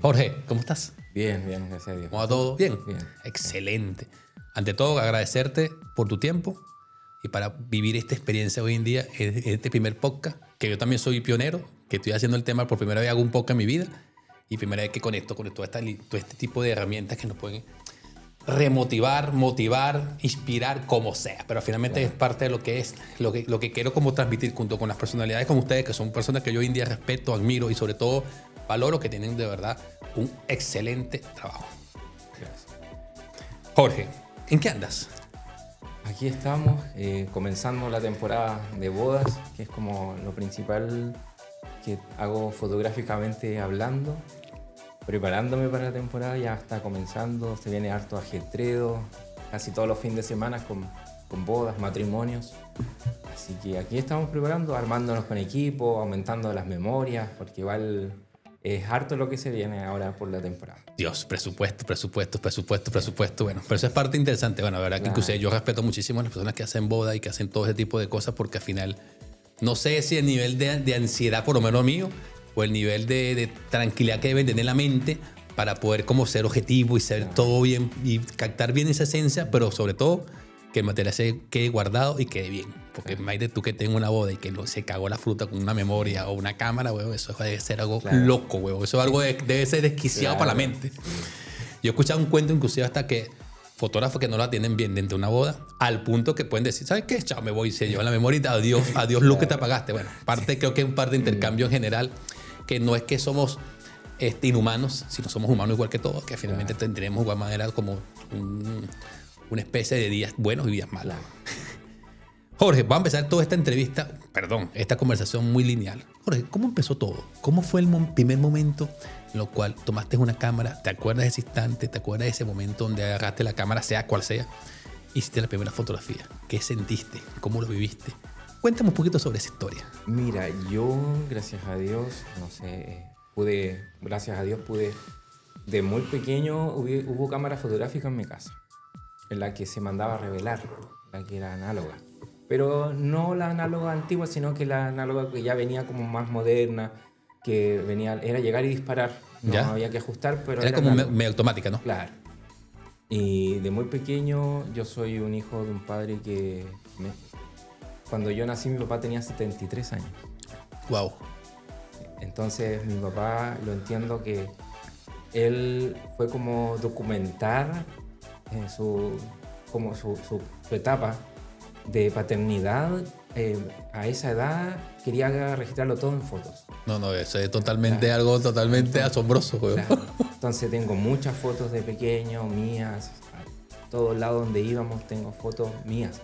Jorge, ¿cómo estás? Bien, bien, gracias a Dios. ¿Cómo va todo? ¿Bien? Bien. Excelente. Ante todo, agradecerte por tu tiempo y para vivir esta experiencia hoy en día, en este primer podcast, que yo también soy pionero, que estoy haciendo el tema por primera vez, hago un podcast en mi vida y primera vez que conecto con todo este tipo de herramientas que nos pueden remotivar, motivar, inspirar, como sea. Pero finalmente es parte de lo que es, lo que quiero como transmitir junto con las personalidades como ustedes, que son personas que yo hoy en día respeto, admiro y sobre todo valoro, que tienen de verdad un excelente trabajo. Gracias. Jorge, ¿en qué andas? Aquí estamos comenzando la temporada de bodas, que es como lo principal que hago fotográficamente hablando. Preparándome para la temporada, ya está comenzando, se viene harto ajetreo, casi todos los fines de semana con bodas, matrimonios. Así que aquí estamos preparando, armándonos con equipo, aumentando las memorias, porque igual es harto lo que se viene ahora por la temporada. Dios, presupuesto. Bueno, pero eso es parte interesante. Bueno, la verdad que inclusive yo respeto muchísimo a las personas que hacen boda y que hacen todo ese tipo de cosas, porque al final, no sé si el nivel de ansiedad, por lo menos mío, o el nivel de tranquilidad que deben tener la mente para poder como ser objetivo y ser todo bien y captar bien esa esencia, pero sobre todo que el material se quede guardado y quede bien. Porque imagínate tú que tengo una boda y que se cagó la fruta con una memoria o una cámara, huevo, eso debe ser algo loco, huevo. Eso es algo debe ser desquiciado para la mente. Yo he escuchado un cuento inclusive hasta que fotógrafos que no la tienen bien dentro de una boda, al punto que pueden decir, ¿sabes qué? Chao, me voy, se lleva la memoria y adiós luz que te apagaste. Bueno, creo que es un par de intercambio en general, que no es que somos inhumanos, sino somos humanos igual que todos, que finalmente tendremos de igual manera como una especie de días buenos y días malos. Jorge, vamos a empezar toda esta conversación muy lineal. Jorge, ¿cómo empezó todo? ¿Cómo fue el primer momento en el cual tomaste una cámara? ¿Te acuerdas de ese instante? ¿Te acuerdas de ese momento donde agarraste la cámara, sea cual sea, hiciste la primera fotografía? ¿Qué sentiste? ¿Cómo lo viviste? Cuéntame un poquito sobre esa historia. Mira, yo, gracias a Dios, pude, de muy pequeño hubo cámara fotográfica en mi casa, en la que se mandaba a revelar, la que era análoga. Pero no la análoga antigua, sino que la análoga que ya venía como más moderna, que era llegar y disparar. No había que ajustar, pero era como medio automática, ¿no? Claro. Y de muy pequeño yo soy un hijo de un padre que... Cuando yo nací mi papá tenía 73 años. Wow. Entonces mi papá, lo entiendo que él fue como documentar su etapa de paternidad. A esa edad quería registrarlo todo en fotos. No, eso es totalmente algo totalmente asombroso. Claro. Entonces tengo muchas fotos de pequeño, mías. A todos lados donde íbamos tengo fotos mías.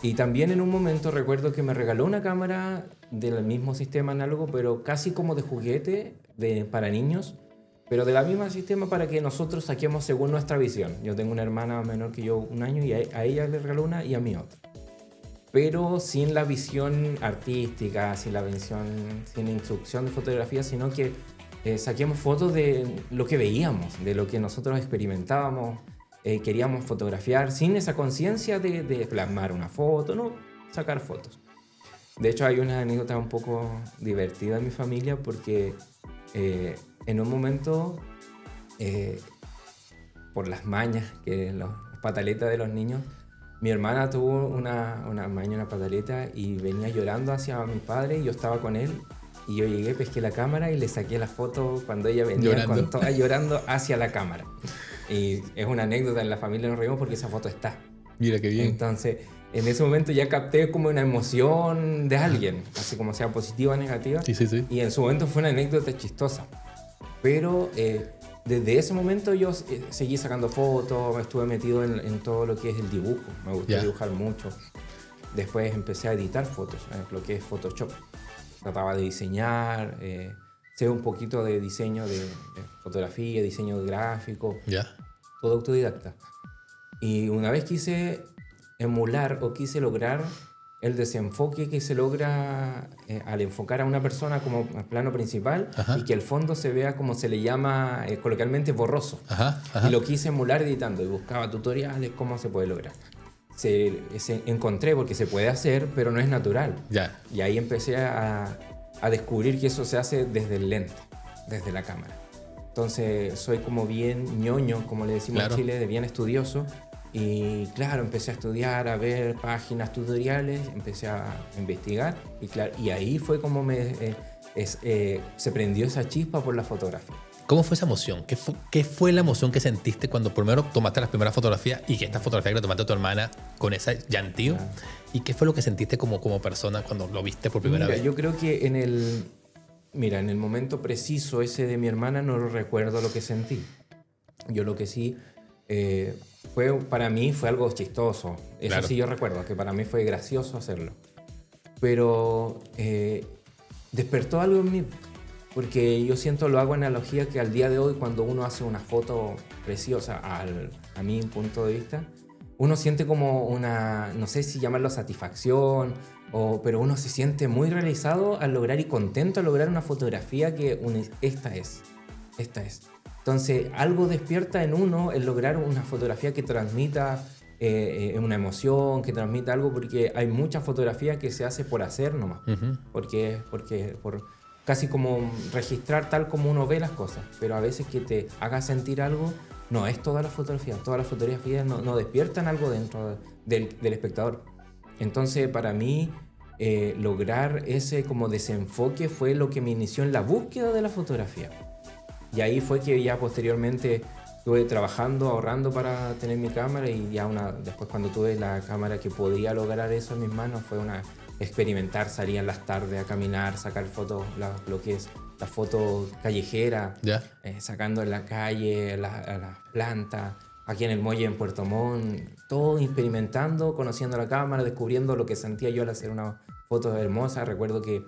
Y también en un momento recuerdo que me regaló una cámara del mismo sistema análogo, pero casi como de juguete para niños, pero de la misma sistema para que nosotros saquemos según nuestra visión. Yo tengo una hermana menor que yo 1 año y a ella le regaló una y a mí otra. Pero sin la visión artística, sin la instrucción de fotografía, sino que saquemos fotos de lo que veíamos, de lo que nosotros experimentábamos. Queríamos fotografiar sin esa conciencia de plasmar una foto, no, sacar fotos. De hecho, hay una anécdota un poco divertida en mi familia porque en un momento, por las mañas, las pataletas de los niños, mi hermana tuvo una maña, una pataleta y venía llorando hacia mi padre y yo estaba con él. Y yo llegué, pesqué la cámara y le saqué la foto cuando ella venía llorando hacia la cámara. Y es una anécdota, en la familia nos reímos porque esa foto está. Mira qué bien. Entonces, en ese momento ya capté como una emoción de alguien, así como sea positiva o negativa. Sí. Y en su momento fue una anécdota chistosa. Pero desde ese momento yo seguí sacando fotos, estuve metido en todo lo que es el dibujo. Me gustó dibujar mucho. Después empecé a editar fotos, lo que es Photoshop. Trataba de diseñar, sé un poquito de diseño de fotografía, diseño gráfico, todo autodidacta. Y una vez quise emular o quise lograr el desenfoque que se logra al enfocar a una persona como plano principal y que el fondo se vea como se le llama coloquialmente borroso. Y lo quise emular editando y buscaba tutoriales cómo se puede lograr. Encontré porque se puede hacer, pero no es natural. Y ahí empecé a descubrir que eso se hace desde el lente, desde la cámara. Entonces soy como bien ñoño, como le decimos Claro. en Chile, de bien estudioso. Y claro, empecé a estudiar, a ver páginas tutoriales, empecé a investigar y, claro, y ahí fue como se prendió esa chispa por la fotografía. ¿Cómo fue esa emoción? ¿Qué fue la emoción que sentiste cuando primero tomaste las primeras fotografías y que esta fotografía que le tomaste a tu hermana con ese llantío? Ah. ¿Y qué fue lo que sentiste como persona cuando lo viste por primera vez? Yo creo que en el momento preciso ese de mi hermana no lo recuerdo lo que sentí. Yo lo que sí para mí fue algo chistoso. Eso Claro. sí yo recuerdo, que para mí fue gracioso hacerlo. Pero despertó algo en mí. Porque yo siento, lo hago analogía que al día de hoy cuando uno hace una foto preciosa, a mi punto de vista, uno siente como una, no sé si llamarlo satisfacción, pero uno se siente muy realizado al lograr y contento al lograr una fotografía que esta es. Entonces algo despierta en uno el lograr una fotografía que transmita una emoción, que transmita algo, porque hay muchas fotografías que se hace por hacer nomás, porque por casi como registrar tal como uno ve las cosas, pero a veces que te haga sentir algo, no es todas las fotografías no despiertan algo dentro del espectador. Entonces para mí lograr ese como desenfoque fue lo que me inició en la búsqueda de la fotografía. Y ahí fue que ya posteriormente estuve trabajando, ahorrando para tener mi cámara, y ya después cuando tuve la cámara que podía lograr eso en mis manos, fue experimentar, salir en las tardes a caminar, sacar fotos, lo que es la foto callejera, ¿Ya? Sacando en la calle, a las plantas, aquí en el muelle en Puerto Montt, todo experimentando, conociendo la cámara, descubriendo lo que sentía yo al hacer una foto hermosa. Recuerdo que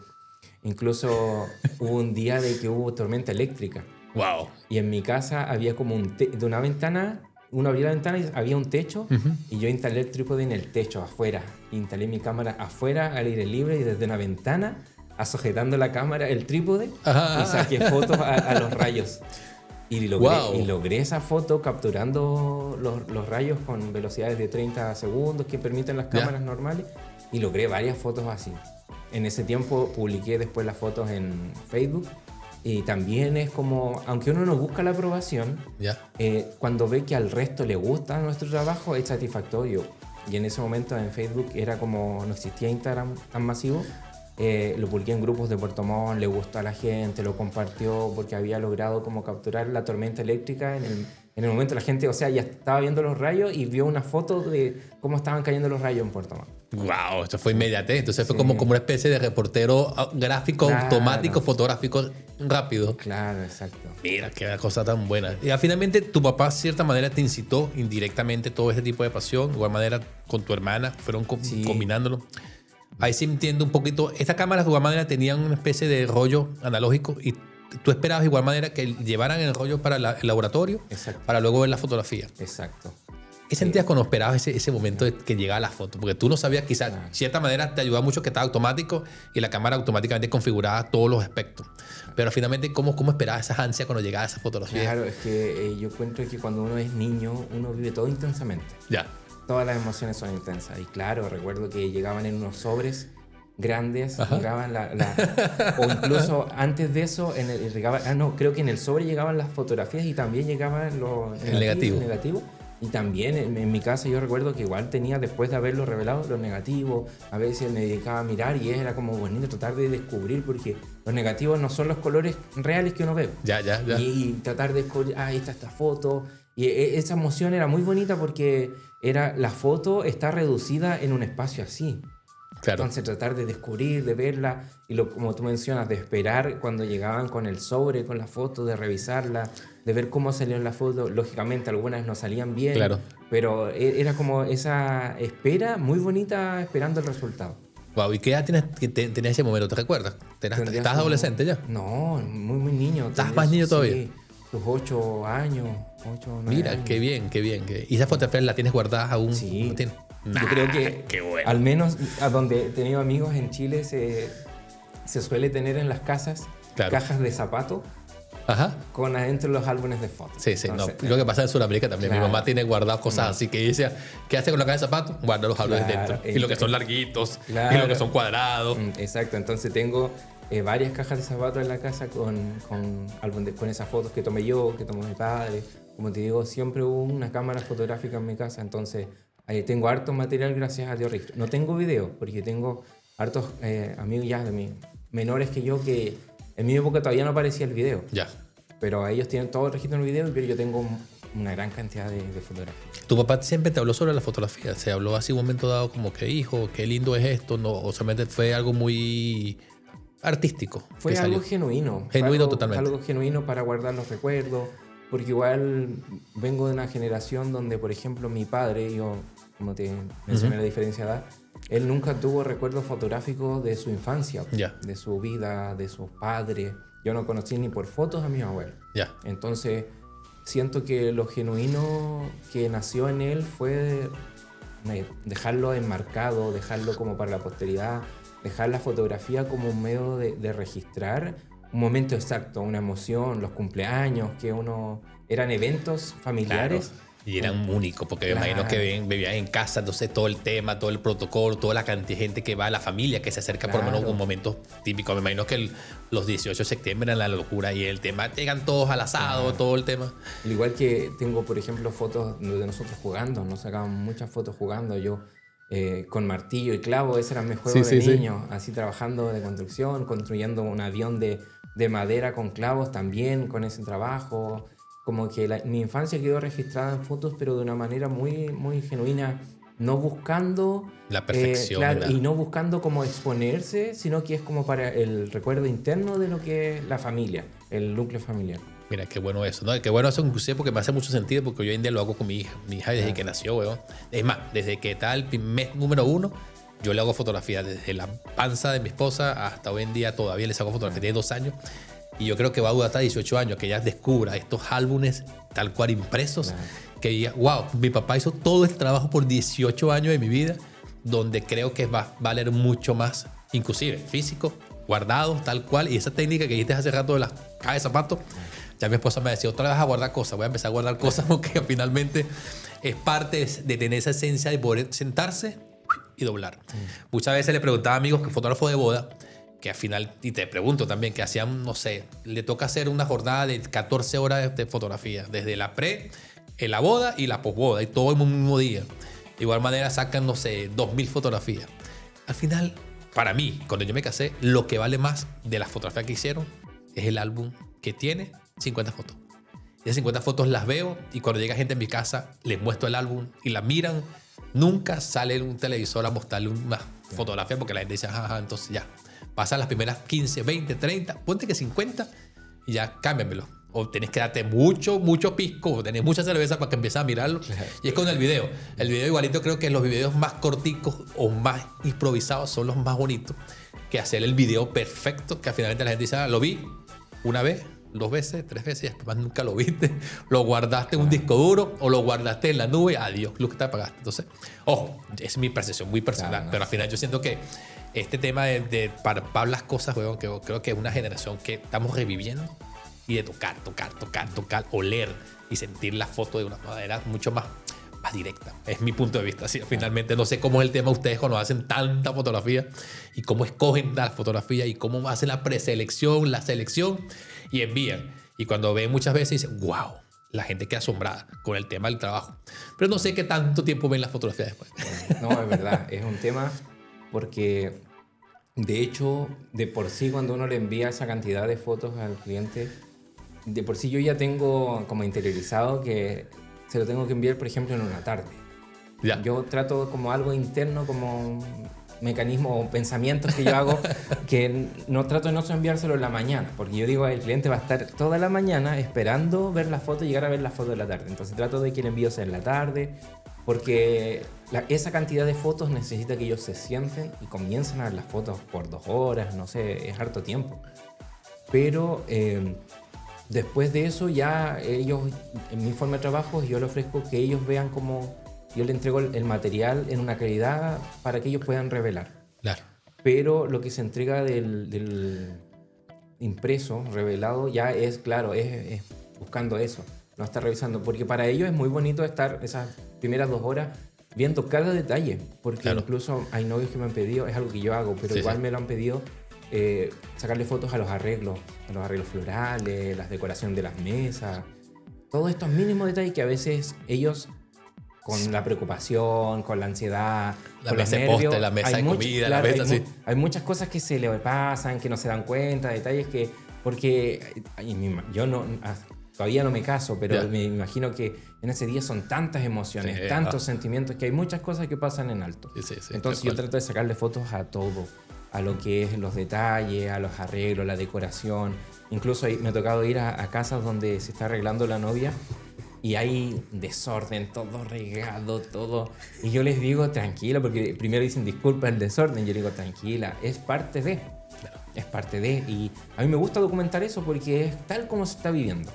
incluso hubo un día de que hubo tormenta eléctrica. ¡Wow! Y en mi casa había como de una ventana, uno abría la ventana y había un techo, y yo instalé el trípode en el techo, afuera. Instalé mi cámara afuera, al aire libre, y desde una ventana, sujetando la cámara, el trípode, y saqué fotos a los rayos. Y logré esa foto capturando los rayos con velocidades de 30 segundos que permiten las cámaras normales, y logré varias fotos así. En ese tiempo publiqué después las fotos en Facebook. Y también es como, aunque uno no busca la aprobación, cuando ve que al resto le gusta nuestro trabajo, es satisfactorio. Y en ese momento en Facebook era como, no existía Instagram tan masivo, lo publiqué en grupos de Puerto Montt, le gustó a la gente, lo compartió, porque había logrado como capturar la tormenta eléctrica en el momento. La gente, o sea, ya estaba viendo los rayos y vio una foto de cómo estaban cayendo los rayos en Puerto Montt. ¡Wow! Esto fue inmediatez. Entonces fue como una especie de reportero gráfico, automático, fotográfico rápido. Claro, exacto. Mira, qué cosa tan buena. Y finalmente tu papá, de cierta manera, te incitó indirectamente todo ese tipo de pasión. De igual manera, con tu hermana, fueron combinándolo. Ahí sí entiendo un poquito. Estas cámaras de igual manera tenían una especie de rollo analógico, y tú esperabas de igual manera que llevaran el rollo para el laboratorio, para luego ver la fotografía. Exacto. ¿Qué sentías cuando esperabas ese momento de que llegaba la foto? Porque tú no sabías, quizás, de cierta manera te ayudaba mucho que estaba automático y la cámara automáticamente configuraba todos los aspectos. Pero finalmente, ¿cómo esperabas esa ansia cuando llegaba esa fotografía? Claro, es que yo encuentro que cuando uno es niño, uno vive todo intensamente. Ya. Todas las emociones son intensas. Y claro, recuerdo que llegaban en unos sobres grandes, llegaban o incluso antes de eso, creo que en el sobre llegaban las fotografías y también llegaban el negativo. Y también en mi casa yo recuerdo que igual tenía, después de haberlo revelado, los negativos. A veces me dedicaba a mirar y era como bonito tratar de descubrir, porque los negativos no son los colores reales que uno ve. Ya. Y tratar de descubrir, ahí está esta foto. Y esa emoción era muy bonita porque la foto está reducida en un espacio así. Claro. Entonces tratar de descubrir, de verla, y como tú mencionas, de esperar cuando llegaban con el sobre, con la foto, de revisarla, de ver cómo salió la foto. Lógicamente algunas no salían bien, pero era como esa espera muy bonita, esperando el resultado. Wow, ¿y qué edad tenías ese momento? ¿Te recuerdas? ¿Estás adolescente ya? No, muy niño. ¿Estás más niño todavía? Sí, sus 8 años, 9 Mira, años. qué bien. ¿Y esa fotografía la tienes guardada aún? Sí. ¿No tienes? Yo creo que qué bueno. al menos a donde he tenido amigos en Chile se suele tener en las casas cajas de zapatos con adentro los álbumes de fotos. Sí. Entonces, lo que pasa en Sudamérica también. Mi mamá tiene guardadas cosas así que dice, ¿qué hace con la caja de zapatos? Guarda los álbumes dentro. Y lo que son larguitos, y lo que son cuadrados. Exacto. Entonces tengo varias cajas de zapatos en la casa con esas fotos que tomé yo, que tomó mi padre. Como te digo, siempre hubo una cámara fotográfica en mi casa, entonces tengo harto material gracias a Dios registro. No tengo video, porque tengo hartos amigos ya de mí, menores que yo, que en mi época todavía no aparecía el video. Ya. Pero ellos tienen todo el registro en el video, pero yo tengo una gran cantidad de fotografías. ¿Tu papá siempre te habló sobre la fotografía? ¿Se habló así un momento dado como que, hijo, qué lindo es esto? No, o solamente fue algo muy artístico. Fue algo genuino. Genuino totalmente. Algo genuino para guardar los recuerdos, porque igual vengo de una generación donde, por ejemplo, mi padre, yo, como te mencioné la diferencia de edad, él nunca tuvo recuerdos fotográficos de su infancia, de su vida, de sus padres. Yo no conocí ni por fotos a mi abuelo. Entonces, siento que lo genuino que nació en él fue dejarlo enmarcado, dejarlo como para la posteridad, dejar la fotografía como un medio de registrar un momento exacto, una emoción, los cumpleaños, que eran eventos familiares. Claro. Y eran únicos, porque me imagino que vivían en casa, entonces todo el tema, todo el protocolo, toda la cantidad de gente que va, la familia que se acerca por lo menos un momento típico. Me imagino que los 18 de septiembre eran la locura y el tema, llegan todos al asado, todo el tema. Al igual que tengo, por ejemplo, fotos de nosotros jugando, nos sacamos muchas fotos jugando, yo con martillo y clavo, ese era mi juego de niño, así trabajando de construcción, construyendo un avión de madera con clavos también, con ese trabajo. Como que mi infancia quedó registrada en fotos, pero de una manera muy, muy genuina, no buscando la perfección. Claro, y no buscando como exponerse, sino que es como para el recuerdo interno de lo que es la familia, el núcleo familiar. Mira, qué bueno eso, ¿no? Qué bueno eso inclusive porque me hace mucho sentido, porque yo hoy en día lo hago con mi hija. Mi hija desde que nació, weón. Es más, desde que está el mes número 1, yo le hago fotografías desde la panza de mi esposa hasta hoy en día todavía les hago fotografías. Tiene 2 años. Y yo creo que va a durar hasta 18 años que ella descubra estos álbumes tal cual impresos. Que diga, wow, mi papá hizo todo este trabajo por 18 años de mi vida, donde creo que va a valer mucho más, inclusive físico, guardado, tal cual. Y esa técnica que dijiste hace rato de las cajas de zapatos, ya mi esposa me decía, otra vez a guardar cosas. Voy a empezar a guardar cosas porque finalmente es parte de tener esa esencia de poder sentarse y doblar. Muchas veces le preguntaba a amigos que fotógrafos de boda, que al final, y te pregunto también, que hacían, no sé, le toca hacer una jornada de 14 horas de fotografía, desde la la boda y la posboda, y todo en un mismo día. De igual manera sacan, no sé, 2000 fotografías. Al final, para mí, cuando yo me casé, lo que vale más de las fotografías que hicieron es el álbum que tiene 50 fotos. Y esas 50 fotos las veo, y cuando llega gente en mi casa, les muestro el álbum y la miran. Nunca sale un televisor a mostrarle una fotografía porque la gente dice, ajá, entonces ya. Pasan las primeras 15, 20, 30, ponte que 50 y ya cámbiamelo. O tenés que darte mucho pisco, o tenés mucha cerveza para que empieces a mirarlo. Y es con el video. El video igualito creo que los videos más corticos o más improvisados son los más bonitos que hacer el video perfecto, que finalmente la gente dice, lo vi una vez, 2 veces, 3 veces, y después nunca lo viste. Lo guardaste en un disco duro o lo guardaste en la nube, adiós, lo que te apagaste. Entonces, ojo, es mi percepción muy personal, pero al final yo siento que este tema de palpar las cosas, weón, que creo que es una generación que estamos reviviendo, y de tocar, oler y sentir la foto de una manera mucho más directa. Es mi punto de vista. ¿Sí? Finalmente, no sé cómo es el tema ustedes cuando hacen tanta fotografía y cómo escogen la fotografía y cómo hacen la preselección, la selección y envían. Y cuando ven muchas veces dicen, wow, la gente queda asombrada con el tema del trabajo. Pero no sé qué tanto tiempo ven las fotografías después. No, es verdad. Es un tema porque, de hecho, de por sí cuando uno le envía esa cantidad de fotos al cliente, de por sí yo ya tengo como interiorizado que se lo tengo que enviar, por ejemplo, en una tarde. Ya. Yo trato como algo interno, como mecanismo o pensamientos que yo hago, que no trato de no enviárselo en la mañana, porque yo digo, el cliente va a estar toda la mañana esperando ver la foto y llegar a ver la foto de la tarde. Entonces trato de que el envío sea en la tarde, porque esa cantidad de fotos necesita que ellos se sienten y comiencen a ver las fotos por 2 horas, no sé, es harto tiempo. Pero después de eso ya ellos, en mi forma de trabajo, yo le ofrezco que ellos vean cómo yo le entrego el material en una calidad para que ellos puedan revelar. Claro. Pero lo que se entrega del impreso, revelado, ya es, claro, es buscando eso. No está revisando, porque para ellos es muy bonito estar esas primeras 2 horas viendo cada detalle, porque incluso hay novios que me han pedido, es algo que yo hago, pero igual me lo han pedido, sacarle fotos a los arreglos florales, la decoración de las mesas, todos estos mínimos detalles que a veces ellos, con la preocupación, con la ansiedad, La con los mesa de nervios, postre, la mesa de comida, claro, la mesa así. hay muchas cosas que se le pasan, que no se dan cuenta, detalles que... Porque yo no... Todavía no me caso, pero Ya. me imagino que en ese día son tantas emociones, Sí, tantos sentimientos, que hay muchas cosas que pasan en alto. Sí, Entonces yo trato de sacarle fotos a todo, a lo que es los detalles, a los arreglos, la decoración. Incluso me ha tocado ir a casas donde se está arreglando la novia y hay desorden, todo regado, todo. Y yo les digo, tranquila, porque primero dicen disculpa el desorden. Yo digo, tranquila, es parte de. Claro. Es parte de. Y a mí me gusta documentar eso porque es tal como se está viviendo.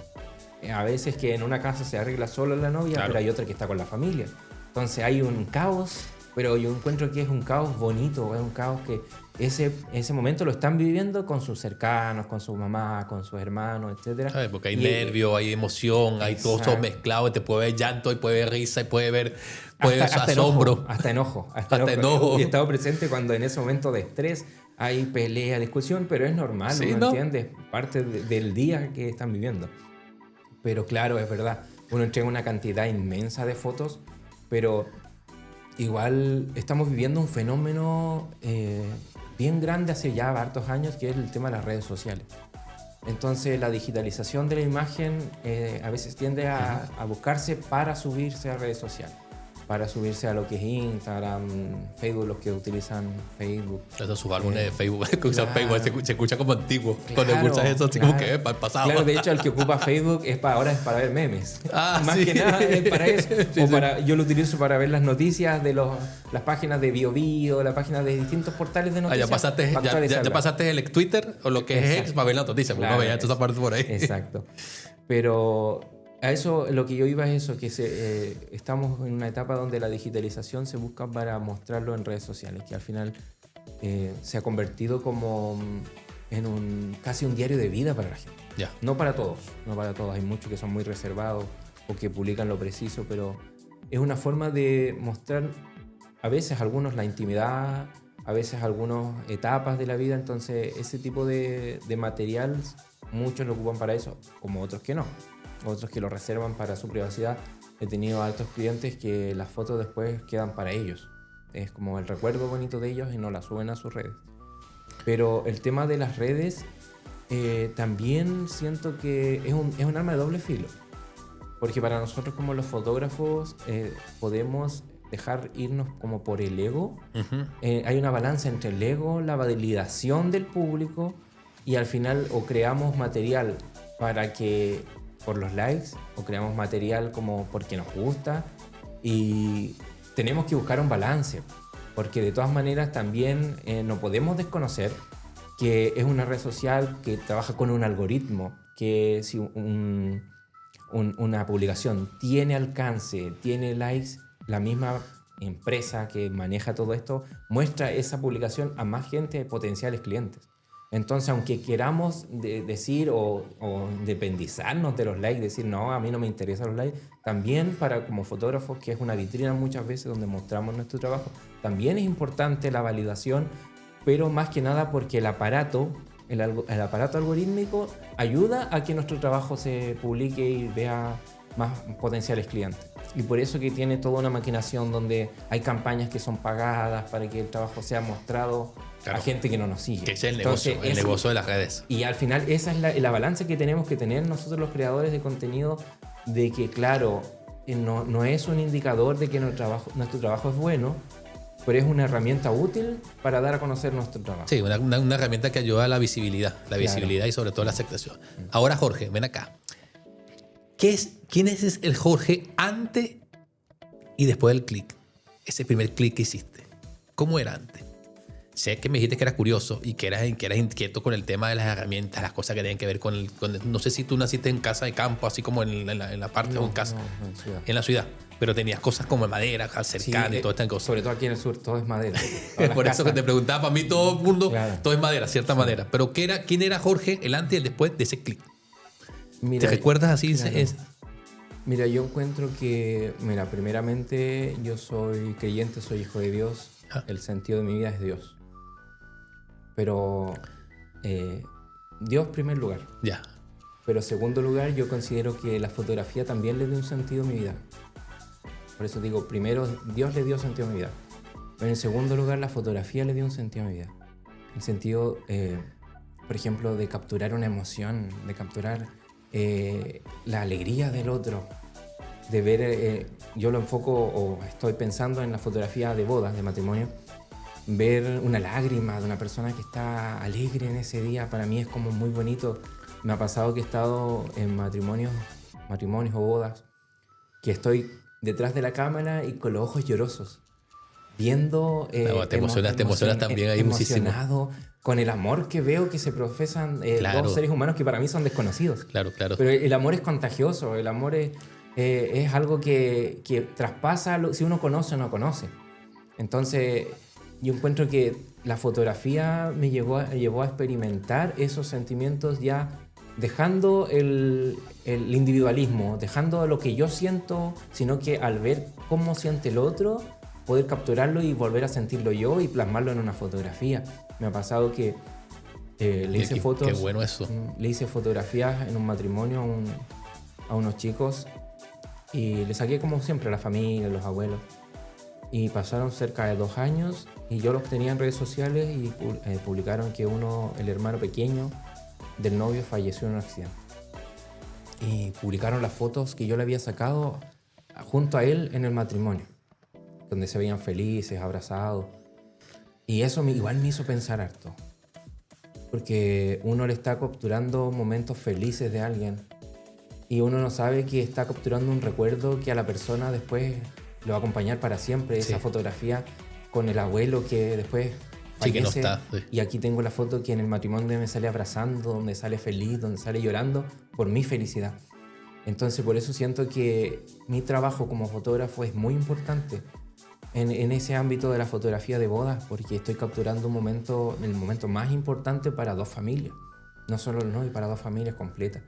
A veces que en una casa se arregla solo la novia, Claro. pero hay otra que está con la familia. Entonces hay un caos, pero yo encuentro que es un caos bonito, es un caos que ese momento lo están viviendo con sus cercanos, con su mamá, con sus hermanos, etc. ¿Sabes? Porque hay nervio, hay emoción, hay todo eso mezclado, te puede ver llanto, y puede ver risa, y puede ver asombro. Hasta enojo. enojo. Y he estado presente cuando en ese momento de estrés hay pelea, discusión, pero es normal, Sí, ¿no? ¿no? ¿Entiendes? Parte del día que están viviendo. Pero claro, es verdad, uno entrega una cantidad inmensa de fotos, pero igual estamos viviendo un fenómeno bien grande hace ya hartos años, que es el tema de las redes sociales. Entonces la digitalización de la imagen a veces tiende a buscarse para subirse a redes sociales, para subirse a lo que es Instagram, Facebook, los que utilizan Facebook. Eso sus álbumes de Facebook, que usan claro. Facebook, se escucha como antiguo. Cuando Claro, escuchas eso, así claro. como que para el pasado. Claro, de hecho, el que ocupa Facebook ahora es para ver memes. Más sí. que nada es para eso. Sí, o sí. yo lo utilizo para ver las noticias de las páginas de BioBio, las páginas de distintos portales de noticias. Ya pasaste, para ya actualizarlas. pasaste el Twitter o lo que es Exacto. X para ver la noticia, porque Claro, no veía toda esa parte por ahí. Exacto. Pero a eso, lo que yo iba es eso, que estamos en una etapa donde la digitalización se busca para mostrarlo en redes sociales, que al final se ha convertido como en casi un diario de vida para la gente. Ya. No para todos. Hay muchos que son muy reservados o que publican lo preciso, pero es una forma de mostrar a veces algunos la intimidad, a veces algunas etapas de la vida. Entonces ese tipo de material muchos lo ocupan para eso, como otros que no. Otros que lo reservan para su privacidad. He tenido altos clientes que las fotos después quedan para ellos. Es como el recuerdo bonito de ellos y no las suben a sus redes. Pero el tema de las redes también siento que es un arma de doble filo. Porque para nosotros como los fotógrafos podemos dejar irnos como por el ego. Hay una balanza entre el ego, la validación del público y al final o creamos material para que por los likes o creamos material como porque nos gusta y tenemos que buscar un balance porque de todas maneras también no podemos desconocer que es una red social que trabaja con un algoritmo que si una publicación tiene alcance, tiene likes, la misma empresa que maneja todo esto muestra esa publicación a más gente, potenciales clientes. Entonces, aunque queramos decir o independizarnos de los likes, decir, no, a mí no me interesan los likes, también para como fotógrafos, que es una vitrina muchas veces donde mostramos nuestro trabajo, también es importante la validación, pero más que nada porque el aparato algorítmico ayuda a que nuestro trabajo se publique y vea más potenciales clientes. Y por eso que tiene toda una maquinación donde hay campañas que son pagadas para que el trabajo sea mostrado a gente que no nos sigue. Que es el negocio, el negocio de las redes. Y al final esa es la balanza que tenemos que tener nosotros los creadores de contenido, de que claro, no es un indicador de que nuestro trabajo es bueno, pero es una herramienta útil para dar a conocer nuestro trabajo. Sí, una herramienta que ayuda a la visibilidad, visibilidad y sobre todo la aceptación. Ahora, Jorge, ven acá. ¿Quién es el Jorge antes y después del clic? Ese primer clic que hiciste. ¿Cómo era antes? Sé que me dijiste que eras curioso y que eras inquieto con el tema de las herramientas, las cosas que tenían que ver con no sé si tú naciste en casa de campo, así como en la parte o en casa. No, en ciudad. En la ciudad. Pero tenías cosas como de madera, cercana y todas estas cosas. Sobre todo aquí en el sur, todo es madera. Por eso que te preguntaba, para mí todo el mundo, Claro. todo es madera, cierta madera. Pero ¿quién era Jorge el antes y el después de ese clic? Mira, ¿Te recuerdas así? claro. Mira, yo encuentro que, primeramente yo soy creyente, soy hijo de Dios. El sentido de mi vida es Dios. Pero Dios primer lugar. Ya. Pero segundo lugar, yo considero que la fotografía también le dio un sentido a mi vida. Por eso digo, primero Dios le dio sentido a mi vida. Pero en segundo lugar, la fotografía le dio un sentido a mi vida. El sentido, por ejemplo, de capturar una emoción, de capturar la alegría del otro, de ver, yo lo enfoco o estoy pensando en la fotografía de bodas, de matrimonio, ver una lágrima de una persona que está alegre en ese día, para mí es como muy bonito. Me ha pasado que he estado en matrimonios o bodas, que estoy detrás de la cámara y con los ojos llorosos, viendo... te emocionas también ahí muchísimo. Emocionado con el amor que veo que se profesan Claro. dos seres humanos que para mí son desconocidos. Claro. Pero el amor es contagioso, el amor es algo que traspasa si uno conoce o no conoce. Entonces, yo encuentro que la fotografía me llevó a experimentar esos sentimientos ya dejando el individualismo, dejando lo que yo siento, sino que al ver cómo siente el otro, poder capturarlo y volver a sentirlo yo y plasmarlo en una fotografía. Me ha pasado que le hice fotos. Qué bueno eso. Le hice fotografías en un matrimonio a unos chicos y le saqué como siempre a la familia, a los abuelos. Y pasaron cerca de 2 años y yo los tenía en redes sociales y publicaron que el hermano pequeño del novio falleció en un accidente. Y publicaron las fotos que yo le había sacado junto a él en el matrimonio, donde se veían felices, abrazados. Y eso igual me hizo pensar harto. Porque uno le está capturando momentos felices de alguien y uno no sabe que está capturando un recuerdo que a la persona después lo va a acompañar para siempre. Sí. Esa fotografía con el abuelo que después fallece. Sí, que no está. Sí. Y aquí tengo la foto que en el matrimonio me sale abrazando, donde sale feliz, donde sale llorando por mi felicidad. Entonces por eso siento que mi trabajo como fotógrafo es muy importante en ese ámbito de la fotografía de bodas, porque estoy capturando el momento más importante para 2 familias, no solo el novio, para 2 familias completas.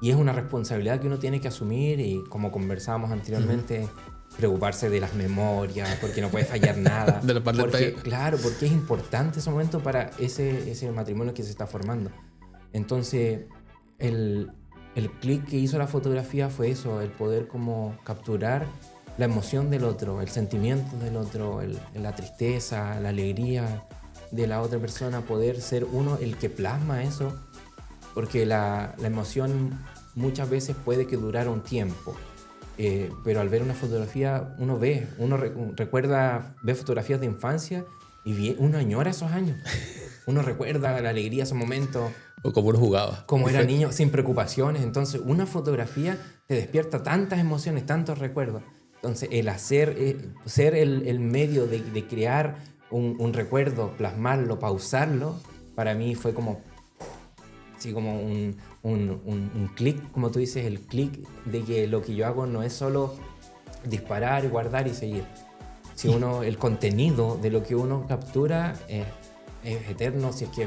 Y es una responsabilidad que uno tiene que asumir y, como conversábamos anteriormente, preocuparse de las memorias, porque no puede fallar nada. De la parte claro, porque es importante ese momento para ese matrimonio que se está formando. Entonces, el clic que hizo la fotografía fue eso, el poder como capturar la emoción del otro, el sentimiento del otro, la tristeza, la alegría de la otra persona, poder ser uno el que plasma eso, porque la emoción muchas veces puede que durar un tiempo, pero al ver una fotografía uno recuerda, ve fotografías de infancia y uno añora esos años, uno recuerda la alegría, esos momentos. O cómo uno jugaba. Como era niño, sin preocupaciones. Entonces, una fotografía te despierta tantas emociones, tantos recuerdos. Entonces, el ser el medio de crear un recuerdo, plasmarlo, pausarlo, para mí fue como, así como un clic, como tú dices, el clic de que lo que yo hago no es solo disparar, guardar y seguir. Si el contenido de lo que uno captura es eterno, si es que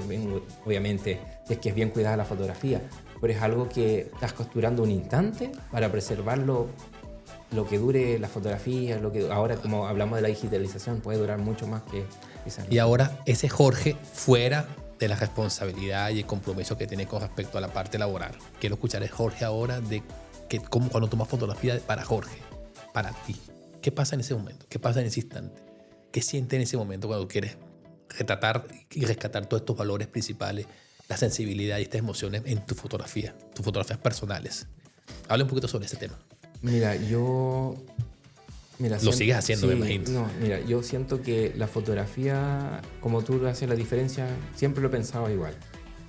obviamente, si es que es bien cuidada la fotografía, pero es algo que estás capturando un instante para preservarlo lo que dure la fotografía, ahora como hablamos de la digitalización puede durar mucho más que esa. Y ahora ese Jorge fuera de la responsabilidad y el compromiso que tiene con respecto a la parte laboral. Quiero escuchar a Jorge ahora de cuando tomas fotografía para Jorge, para ti. ¿Qué pasa en ese momento? ¿Qué pasa en ese instante? ¿Qué sientes en ese momento cuando quieres retratar y rescatar todos estos valores principales, la sensibilidad y estas emociones en tus fotografías personales? Habla un poquito sobre ese tema. Mira, lo sigues haciendo, sí, me imagino. No, mira, yo siento que la fotografía, como tú haces la diferencia, siempre lo he pensado igual.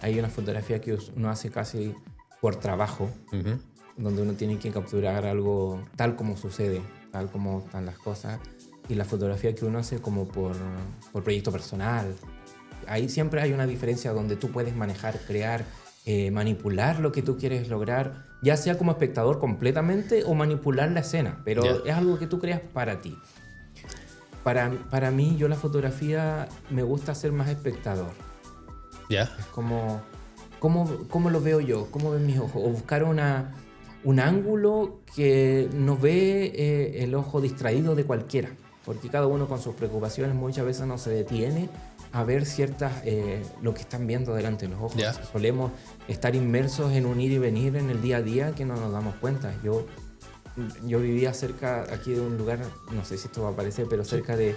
Hay una fotografía que uno hace casi por trabajo, donde uno tiene que capturar algo tal como sucede, tal como están las cosas, y la fotografía que uno hace como por proyecto personal. Ahí siempre hay una diferencia donde tú puedes manejar, crear, manipular lo que tú quieres lograr, ya sea como espectador completamente o manipular la escena, pero es algo que tú creas para ti. Para mí, yo la fotografía me gusta ser más espectador. ¿Ya? Es como, ¿cómo lo veo yo? ¿Cómo ven mis ojos? O buscar un ángulo que no ve el ojo distraído de cualquiera, porque cada uno con sus preocupaciones muchas veces no se detiene a ver lo que están viendo delante de los ojos. Ya. Solemos estar inmersos en un ir y venir en el día a día que no nos damos cuenta. Yo vivía cerca aquí de un lugar, no sé si esto va a aparecer, pero cerca de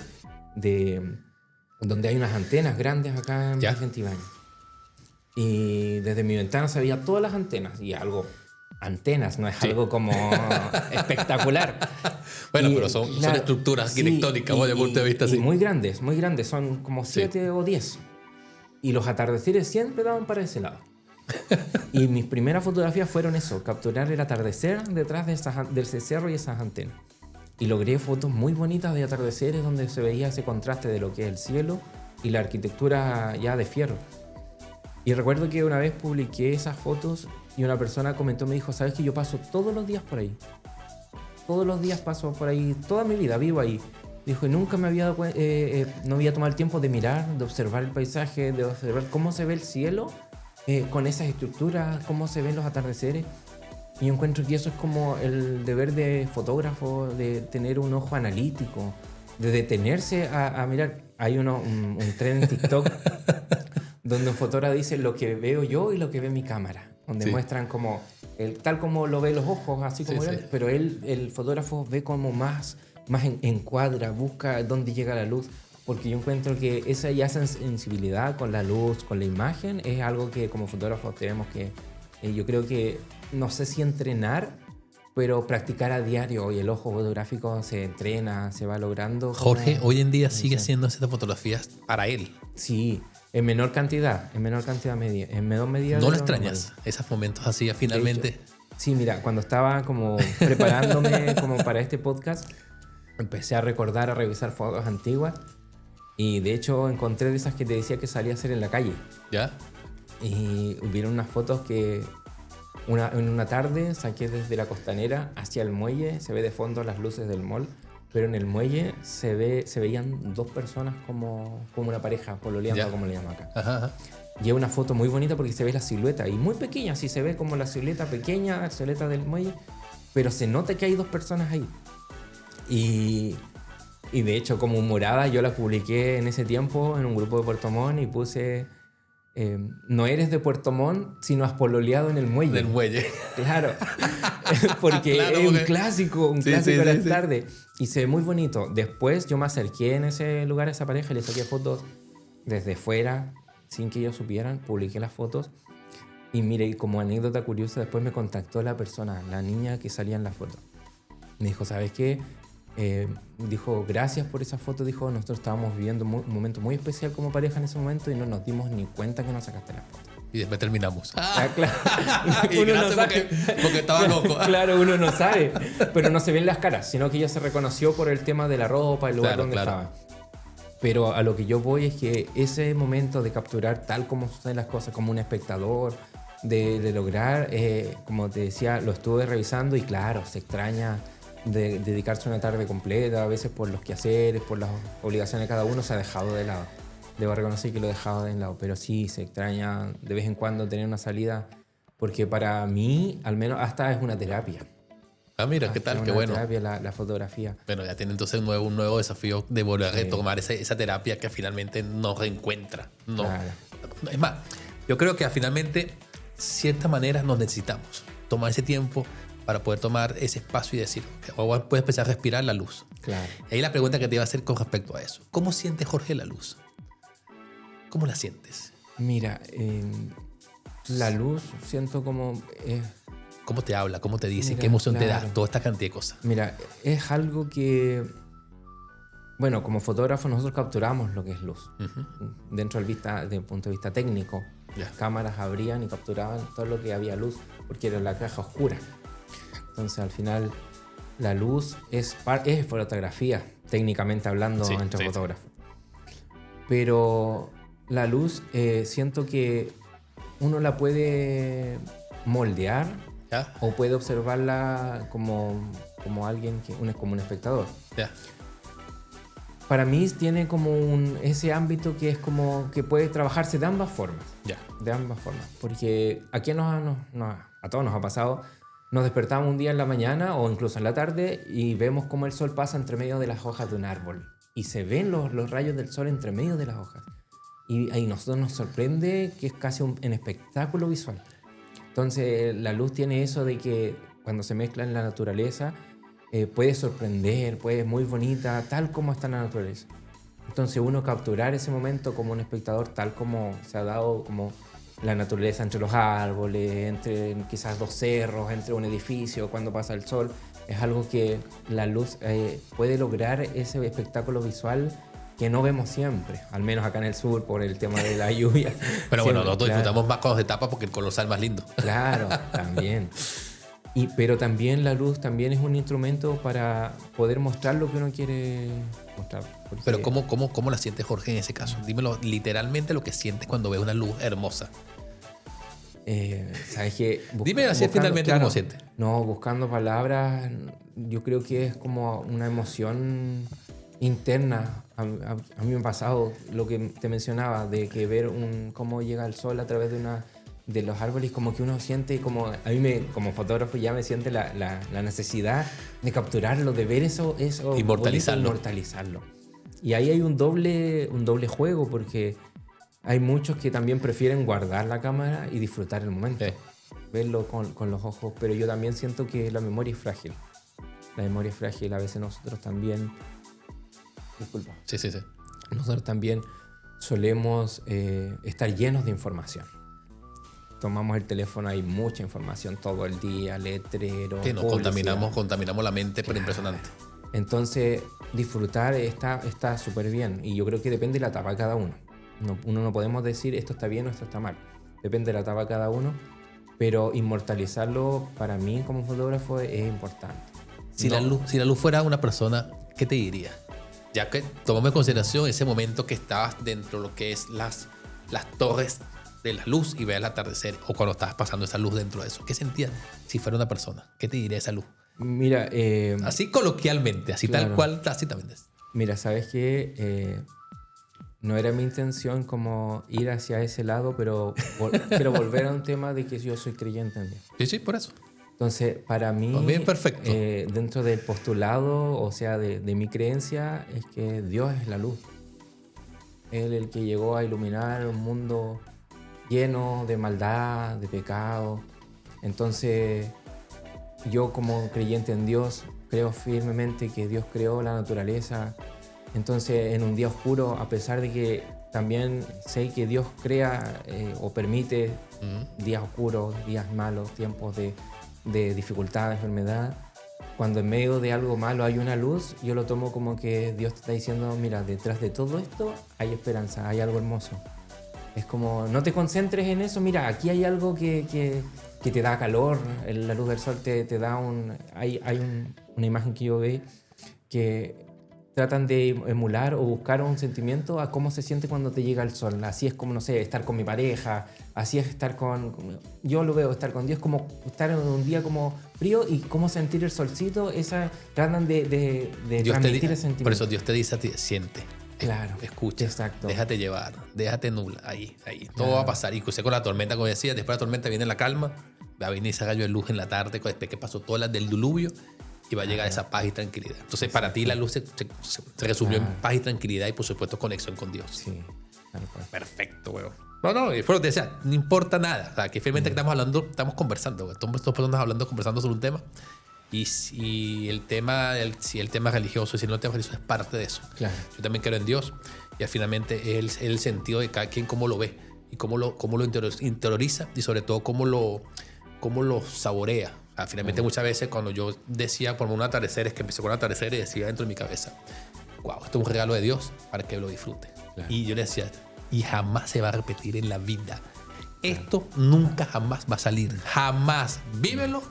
donde hay unas antenas grandes acá en Ya. Vicente Ibáñez. Y desde mi ventana se veía todas las antenas y antenas, no es Sí. algo como espectacular. Bueno, Y, pero son claro, estructuras sí, arquitectónicas, desde el punto de vista y así. muy grandes, son como 7 o 10. Y los atardeceres siempre daban para ese lado. Y mis primeras fotografías fueron eso, capturar el atardecer detrás de ese cerro y esas antenas. Y logré fotos muy bonitas de atardeceres donde se veía ese contraste de lo que es el cielo y la arquitectura ya de fierro. Y recuerdo que una vez publiqué esas fotos y una persona comentó, me dijo, ¿sabes que yo paso todos los días por ahí? Todos los días paso por ahí, toda mi vida vivo ahí. Dijo, y nunca me había no había tomado el tiempo de mirar, de observar el paisaje, de observar cómo se ve el cielo con esas estructuras, cómo se ven los atardeceres. Y yo encuentro que eso es como el deber de fotógrafo, de tener un ojo analítico, de detenerse a mirar. Hay un tren en TikTok donde un fotógrafo dice lo que veo yo y lo que ve mi cámara, donde Sí. muestran como tal como lo ve los ojos, así como Sí, él, sí. pero el fotógrafo ve como más encuadra, busca dónde llega la luz, porque yo encuentro que esa ya sensibilidad con la luz, con la imagen, es algo que como fotógrafos tenemos que, yo creo que, no sé si entrenar, pero practicar a diario, y el ojo fotográfico se entrena, se va logrando. Jorge hoy en día sigue sé. haciendo estas fotografías para él. Sí, en menor cantidad media, en menor medida. ¿No de lo lo extrañas? normal. Esos momentos así, finalmente. Sí, mira, cuando estaba como preparándome como para este podcast, empecé a recordar, a revisar fotos antiguas y de hecho encontré de esas que te decía que salía a hacer en la calle. ¿Ya? Y hubieron unas fotos que en una tarde saqué desde la costanera hacia el muelle, se ve de fondo las luces del mall, pero en el muelle se veían dos personas como una pareja, pololeando, Ya. como le llaman acá. Ajá, ajá. Y es una foto muy bonita porque se ve la silueta y muy pequeña, sí se ve como la silueta pequeña, la silueta del muelle, pero se nota que hay dos personas ahí. Y de hecho, como humorada, yo la publiqué en ese tiempo en un grupo de Puerto Montt y puse, no eres de Puerto Montt, sino has pololeado en el muelle. Del muelle. Claro, porque Claro, es un porque- clásico Sí, de sí, la sí. tarde. Y se ve muy bonito. Después yo me acerqué en ese lugar a esa pareja y le saqué fotos desde fuera, sin que ellos supieran, publiqué las fotos. Y mire, y como anécdota curiosa, después me contactó la persona, la niña que salía en la foto. Me dijo, ¿sabes qué? Dijo, gracias por esa foto. Dijo, nosotros estábamos viviendo un momento muy especial como pareja en ese momento y no nos dimos ni cuenta que nos sacaste la foto. Y después terminamos. Ah, claro. Y Uno no gracias sabe. porque estaba loco. Claro, uno no sabe, pero no se ven las caras, sino que ella se reconoció por el tema de la ropa, el lugar Claro, donde claro. estaba. Pero a lo que yo voy es que ese momento de capturar tal como suceden las cosas, como un espectador, de lograr, como te decía, lo estuve revisando y claro, se extraña de dedicarse una tarde completa, a veces por los quehaceres, por las obligaciones de cada uno, se ha dejado de lado. Debo reconocer que lo he dejado de lado, pero sí, se extraña de vez en cuando tener una salida, porque para mí, al menos, hasta es una terapia. Ah, mira, qué Hasta tal, es qué una bueno. terapia la fotografía. Bueno, ya tiene entonces un nuevo desafío de volver a Sí. retomar esa terapia que finalmente nos reencuentra. No. Claro. Es más, yo creo que finalmente, cierta manera, nos necesitamos tomar ese tiempo para poder tomar ese espacio y decir, ahora puedes empezar a respirar la luz. Claro. Y ahí la pregunta que te iba a hacer con respecto a eso. ¿Cómo siente Jorge la luz? ¿Cómo la sientes? Mira, la luz siento como... ¿Cómo te habla? ¿Cómo te dice? Mira, ¿Qué emoción te claro. da? Toda esta cantidad de cosas. Mira, es algo que... Bueno, como fotógrafos nosotros capturamos lo que es luz. Dentro del punto de vista técnico. Ya. Las cámaras abrían y capturaban todo lo que había luz, porque era la caja oscura. Entonces, al final, la luz es fotografía, técnicamente hablando, Sí, entre sí, fotógrafos. Pero la luz, siento que uno la puede moldear ¿Ya? o puede observarla como alguien como un espectador. ¿Ya? Para mí tiene como ese ámbito que es como que puede trabajarse de ambas formas. Ya. De ambas formas. Porque aquí a todos nos ha pasado, nos despertamos un día en la mañana o incluso en la tarde y vemos cómo el sol pasa entre medio de las hojas de un árbol. Y se ven los rayos del sol entre medio de las hojas. y ahí nosotros nos sorprende que es casi un espectáculo visual. Entonces la luz tiene eso de que cuando se mezcla en la naturaleza puede sorprender, puede muy bonita, tal como está en la naturaleza. Entonces uno capturar ese momento como un espectador tal como se ha dado, como la naturaleza entre los árboles, entre quizás dos cerros, entre un edificio, cuando pasa el sol, es algo que la luz puede lograr ese espectáculo visual que no vemos siempre, al menos acá en el sur por el tema de la lluvia. Pero bueno, nosotros claro, disfrutamos más cuando se tapa porque el color sale más lindo. Claro, también. Pero también la luz también es un instrumento para poder mostrar lo que uno quiere mostrar. Porque, Pero ¿cómo la sientes, Jorge, en ese caso? Dímelo literalmente lo que sientes cuando ves una luz hermosa. ¿sabes qué? Dime así finalmente cómo sientes. No, buscando palabras, yo creo que es como una emoción interna. A mí me ha pasado lo que te mencionaba, de que ver cómo llega el sol a través de los árboles, como que uno siente, como a mí como fotógrafo ya me siente la necesidad de capturarlo, de ver eso inmortalizarlo. Y ahí hay un doble juego, porque hay muchos que también prefieren guardar la cámara y disfrutar el momento, verlo con los ojos, pero yo también siento que la memoria es frágil. La memoria es frágil, a veces nosotros también... Disculpa. Sí. Nosotros también solemos estar llenos de información. Tomamos el teléfono, hay mucha información todo el día, letreros, que nos contaminamos la mente, pero impresionante. Entonces, disfrutar está súper bien, y yo creo que depende de la etapa de cada uno. Uno no podemos decir esto está bien o esto está mal. Depende de la etapa de cada uno, pero inmortalizarlo para mí como fotógrafo es importante. Si la luz fuera una persona, ¿qué te diría? Ya que tomamos en consideración ese momento que estabas dentro de lo que es las torres de la luz y veas el atardecer, o cuando estabas pasando esa luz dentro de eso. ¿Qué sentías si fuera una persona? ¿Qué te diría esa luz? Mira, así coloquialmente, así claro. Tal cual, tácitamente. Mira, ¿sabes qué? No era mi intención como ir hacia ese lado, pero quiero volver a un tema de que yo soy creyente en Dios. Sí, por eso. Entonces, para mí, bien perfecto. Dentro del postulado, o sea, de mi creencia, es que Dios es la luz. Él es el que llegó a iluminar un mundo lleno de maldad, de pecado. Entonces, yo como creyente en Dios, creo firmemente que Dios creó la naturaleza. Entonces, en un día oscuro, a pesar de que también sé que Dios crea o permite días oscuros, días malos, tiempos de dificultad, enfermedad, cuando en medio de algo malo hay una luz, yo lo tomo como que Dios te está diciendo, mira, detrás de todo esto hay esperanza, hay algo hermoso. Es como, no te concentres en eso, mira, aquí hay algo que te da calor, la luz del sol te da hay una imagen que yo veo que tratan de emular o buscar un sentimiento a cómo se siente cuando te llega el sol. Así es como, no sé, estar con mi pareja, así es estar yo lo veo, estar con Dios, como estar en un día como frío y cómo sentir el solcito, tratan de transmitir ese sentimiento. Por eso Dios te dice a ti, siente. Claro, escucha, exacto. Déjate llevar, déjate nublar, ahí. Todo va a pasar. Incluso con la tormenta, como decía, después de la tormenta viene la calma, va a venir ese rayo de luz en la tarde, después que pasó todas las del diluvio, y va a llegar esa paz y tranquilidad. Entonces, para ti la luz se resumió en paz y tranquilidad y, por supuesto, conexión con Dios. Sí, claro. Perfecto, weón. No, fue lo que decía, no importa nada. O sea, que finalmente estamos conversando, weón. Estamos dos personas conversando sobre un tema. Y si el tema religioso, si no el tema religioso es parte de eso. Claro. Yo también creo en Dios. Y finalmente es el sentido de cada quien, cómo lo ve y cómo lo interioriza, y sobre todo cómo lo saborea. Finalmente muchas veces cuando yo decía por un atardecer, es que empecé con un atardecer y decía dentro de mi cabeza, wow, esto es un regalo de Dios para que lo disfrute. Claro. Y yo le decía, y jamás se va a repetir en la vida. Esto nunca jamás va a salir. Jamás. Vívelo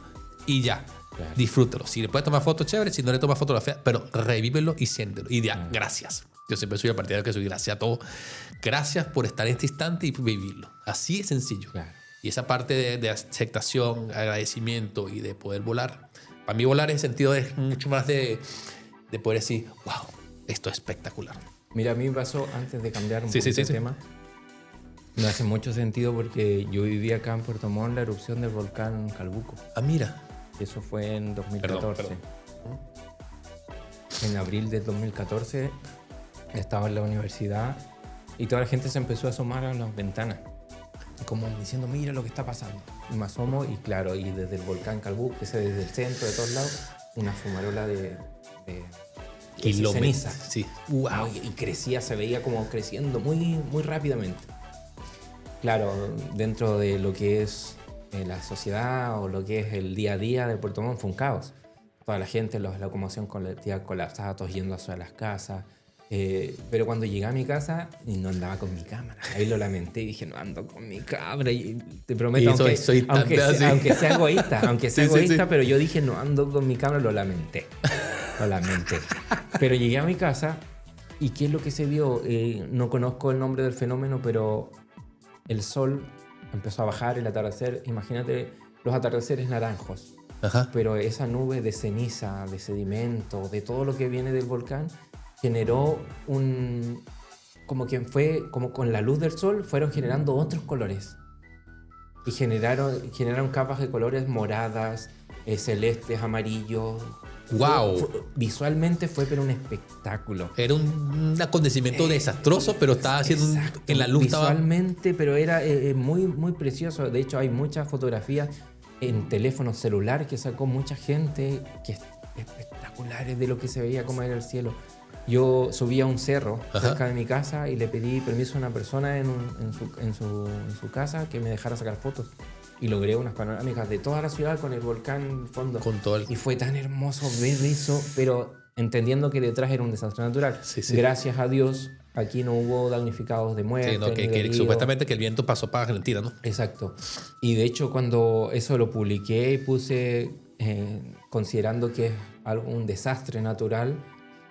y ya. Claro. Disfrútalo. Si le puedes tomar fotos, chévere. Si no le tomas fotografía, pero revívelo y siéntelo. Y ya, gracias. Yo siempre soy a partir de que soy gracias a todos. Gracias por estar en este instante y vivirlo. Así de sencillo. Claro. Y esa parte de aceptación, agradecimiento y de poder volar. Para mí volar en el sentido es mucho más de poder decir, wow, esto es espectacular. Mira, a mí me pasó, antes de cambiar un poco de tema, me hace mucho sentido porque yo vivía acá en Puerto Montt la erupción del volcán Calbuco. Ah, mira. Eso fue en 2014. Perdón. En abril del 2014 estaba en la universidad Y toda la gente se empezó a asomar a las ventanas, como diciendo, mira lo que está pasando. Y me asomo y claro, y desde el volcán Calbuco, que se ve desde el centro, de todos lados, una fumarola de ceniza. Sí. Wow. Y crecía, se veía como creciendo muy, muy rápidamente. Claro, dentro de lo que es la sociedad o lo que es el día a día de Puerto Montt fue un caos. Toda la gente, la locomoción colectiva colapsada, todos yendo hacia las casas. Pero cuando llegué a mi casa y no andaba con mi cámara, ahí lo lamenté y dije, no ando con mi cámara. Y te prometo, aunque sea egoísta, pero yo dije, no ando con mi cámara, lo lamenté. Pero llegué a mi casa y ¿qué es lo que se vio? No conozco el nombre del fenómeno, pero el sol empezó a bajar, el atardecer. Imagínate los atardeceres naranjos. Ajá. Pero esa nube de ceniza, de sedimento, de todo lo que viene del volcán, generó como con la luz del sol fueron generando otros colores. Y generaron capas de colores moradas, celestes, amarillos. ¡Wow! Visualmente fue pero un espectáculo. Era un acontecimiento desastroso, pero estaba haciendo en la luz. Visualmente, pero era muy, muy precioso. De hecho, hay muchas fotografías en teléfonos celulares que sacó mucha gente, que espectaculares de lo que se veía, cómo era el cielo. Yo subí a un cerro cerca de mi casa y le pedí permiso a una persona en su casa que me dejara sacar fotos. Y logré unas panorámicas de toda la ciudad con el volcán en fondo. Y fue tan hermoso ver eso, pero entendiendo que detrás era un desastre natural. Sí. Gracias a Dios, aquí no hubo damnificados de muerte. Sí, no, que supuestamente que el viento pasó para Argentina, ¿no? Exacto. Y de hecho, cuando eso lo publiqué y puse, considerando que es un desastre natural,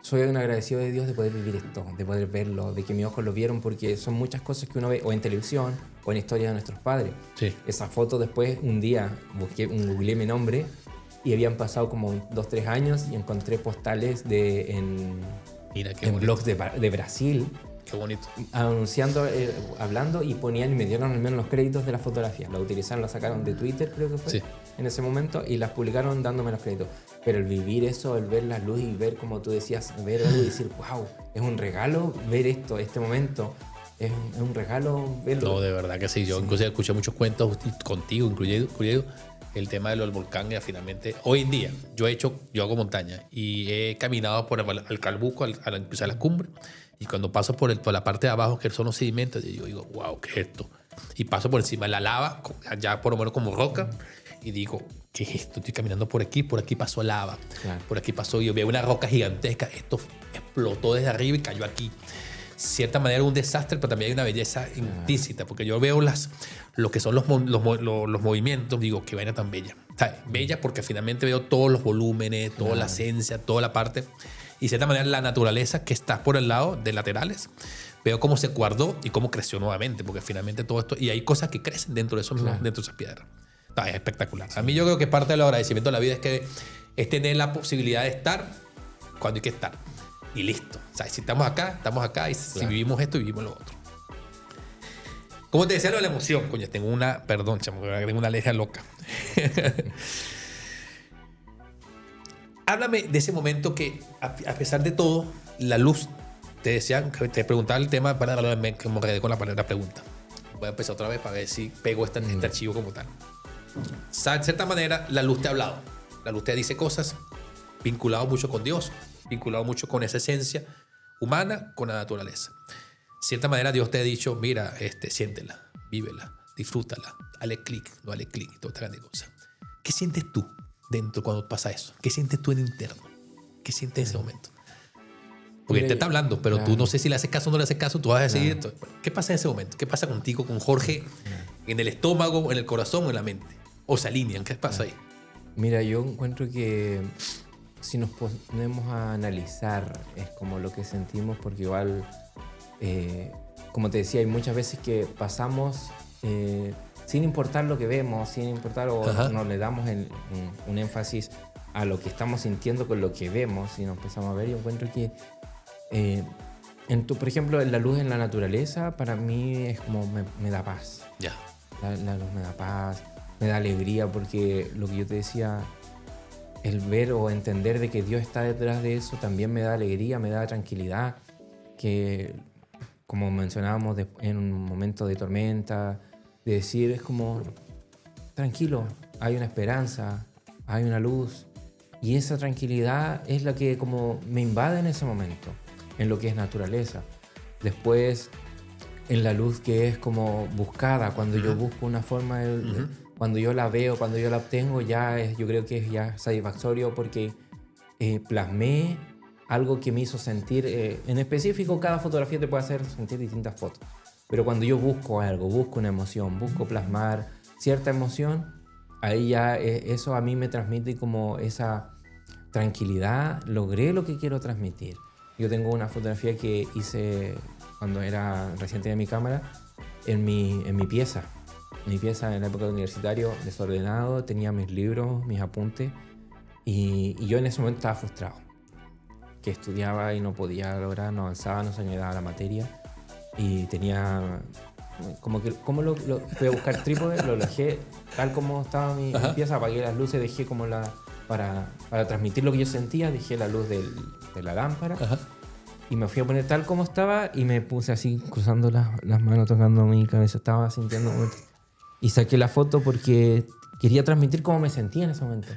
soy un agradecido de Dios de poder vivir esto, de poder verlo, de que mis ojos lo vieron, porque son muchas cosas que uno ve o en televisión o en historias de nuestros padres. Sí. Esa foto después, un día, googleé mi nombre y habían pasado como 2-3 años y encontré postales en blogs de Brasil. Qué bonito. Anunciando, hablando y ponían y me dieron al menos los créditos de las fotografías. La utilizaron, la sacaron de Twitter, creo que fue, en ese momento, y las publicaron dándome los créditos. Pero el vivir eso, el ver la luz y ver, como tú decías, ver algo y decir, wow, es un regalo ver esto, este momento. Es un regalo verlo. No, de verdad que sí. Yo incluso escuché muchos cuentos contigo, incluido el tema del volcán. Y finalmente, hoy en día, yo hago montaña y he caminado por el Calbuco, a la cumbre. Y cuando paso por la parte de abajo, que son los sedimentos, yo digo, wow, ¿qué es esto? Y paso por encima de la lava, ya por lo menos como roca, y digo, ¿qué es esto? Estoy caminando por aquí pasó lava. Claro. Por aquí pasó, yo veo una roca gigantesca, esto explotó desde arriba y cayó aquí. De cierta manera un desastre, pero también hay una belleza implícita, porque yo veo lo que son los movimientos, digo, qué vaina tan bella. ¿Sabes? Bella porque finalmente veo todos los volúmenes, toda la esencia, toda la parte. Y de cierta manera la naturaleza que está por el lado de laterales, veo cómo se guardó y cómo creció nuevamente, porque finalmente todo esto, y hay cosas que crecen dentro de esas piedras. Es espectacular. A mí yo creo que parte del agradecimiento de la vida es tener la posibilidad de estar cuando hay que estar. Y listo. O sea, si estamos acá, y si vivimos esto, vivimos lo otro. Como te decía, lo de la emoción, coño, tengo una alergia loca. Háblame de ese momento que, a pesar de todo, la luz, te preguntaba el tema, que me quedé con la pregunta. Voy a empezar otra vez para ver si pego este archivo como tal. De cierta manera, la luz te ha hablado. La luz te dice cosas vinculado mucho con Dios, vinculado mucho con esa esencia humana, con la naturaleza. De cierta manera, Dios te ha dicho, mira, siéntela, vívela, disfrútala, dale clic, no dale clic, toda esta grande cosa. ¿Qué sientes tú dentro cuando pasa eso? ¿Qué sientes tú en el interno? ¿Qué sientes en ese momento? Porque él te está hablando, pero tú no sé si le haces caso o no le haces caso, tú vas a decir, ¿qué pasa en ese momento? ¿Qué pasa contigo, con Jorge, en el estómago, en el corazón o en la mente? ¿O se alinean? ¿Qué pasa ahí? Mira, yo encuentro que si nos ponemos a analizar es como lo que sentimos, porque igual, como te decía, hay muchas veces que pasamos sin importar lo que vemos, sin importar o no le damos un énfasis a lo que estamos sintiendo con lo que vemos y nos empezamos a ver. Yo encuentro que, por ejemplo, la luz en la naturaleza para mí es como me da paz. Ya. La luz me da paz, me da alegría, porque lo que yo te decía, el ver o entender de que Dios está detrás de eso también me da alegría, me da tranquilidad, que como mencionábamos en un momento de tormenta, de decir, es como, tranquilo, hay una esperanza, hay una luz, y esa tranquilidad es la que como me invade en ese momento, en lo que es naturaleza. Después, en la luz que es como buscada, cuando yo busco una forma, cuando yo la veo, cuando yo la obtengo, yo creo que es ya satisfactorio porque plasmé algo que me hizo sentir, en específico cada fotografía te puede hacer sentir distintas fotos, pero cuando yo busco algo, busco una emoción, busco plasmar cierta emoción, ahí ya eso a mí me transmite como esa tranquilidad, logré lo que quiero transmitir. Yo tengo una fotografía que hice cuando recién tenía mi cámara en mi pieza. Mi pieza en la época de universitario, desordenado, tenía mis libros, mis apuntes, y yo en ese momento estaba frustrado, que estudiaba y no podía lograr, no avanzaba, no se me daba la materia, y tenía como que, ¿cómo fui a buscar trípode? Lo dejé tal como estaba mi pieza, apagué las luces, dejé como para transmitir lo que yo sentía, dejé la luz de la lámpara. Ajá. Y me fui a poner tal como estaba y me puse así cruzando las manos, tocando mi cabeza, estaba sintiendo y saqué la foto porque quería transmitir cómo me sentía en ese momento.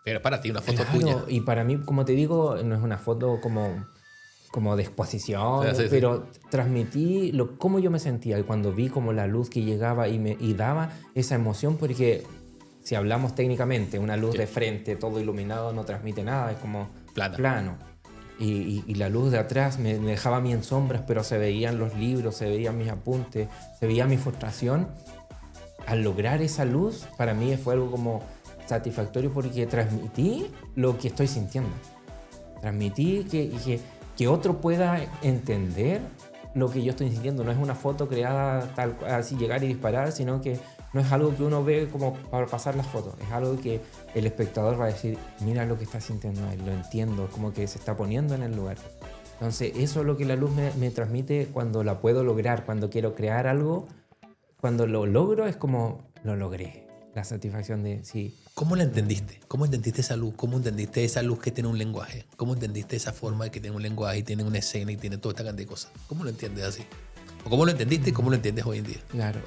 Pero para ti una foto tuya. Y para mí, como te digo, no es una foto como de exposición, sí. pero transmití cómo yo me sentía y cuando vi como la luz que llegaba y daba esa emoción, porque si hablamos técnicamente, una luz de frente, todo iluminado, no transmite nada, es como plano. Y la luz de atrás me dejaba a mí en sombras, pero se veían los libros, se veían mis apuntes, se veía mi frustración. Al lograr esa luz, para mí fue algo como satisfactorio porque transmití lo que estoy sintiendo. Transmití que otro pueda entender lo que yo estoy sintiendo. No es una foto creada tal así, llegar y disparar, sino que no es algo que uno ve como para pasar las fotos. Es algo que el espectador va a decir, mira lo que está sintiendo él, lo entiendo, como que se está poniendo en el lugar. Entonces eso es lo que la luz me transmite cuando la puedo lograr, cuando quiero crear algo. Cuando lo logro es como lo logré. La satisfacción de sí. ¿Cómo la entendiste? ¿Cómo entendiste esa luz? ¿Cómo entendiste esa luz que tiene un lenguaje? ¿Cómo entendiste esa forma de que tiene un lenguaje y tiene una escena y tiene toda esta cantidad de cosas? ¿Cómo lo entiendes así? ¿O cómo lo entendiste y cómo lo entiendes hoy en día? Claro.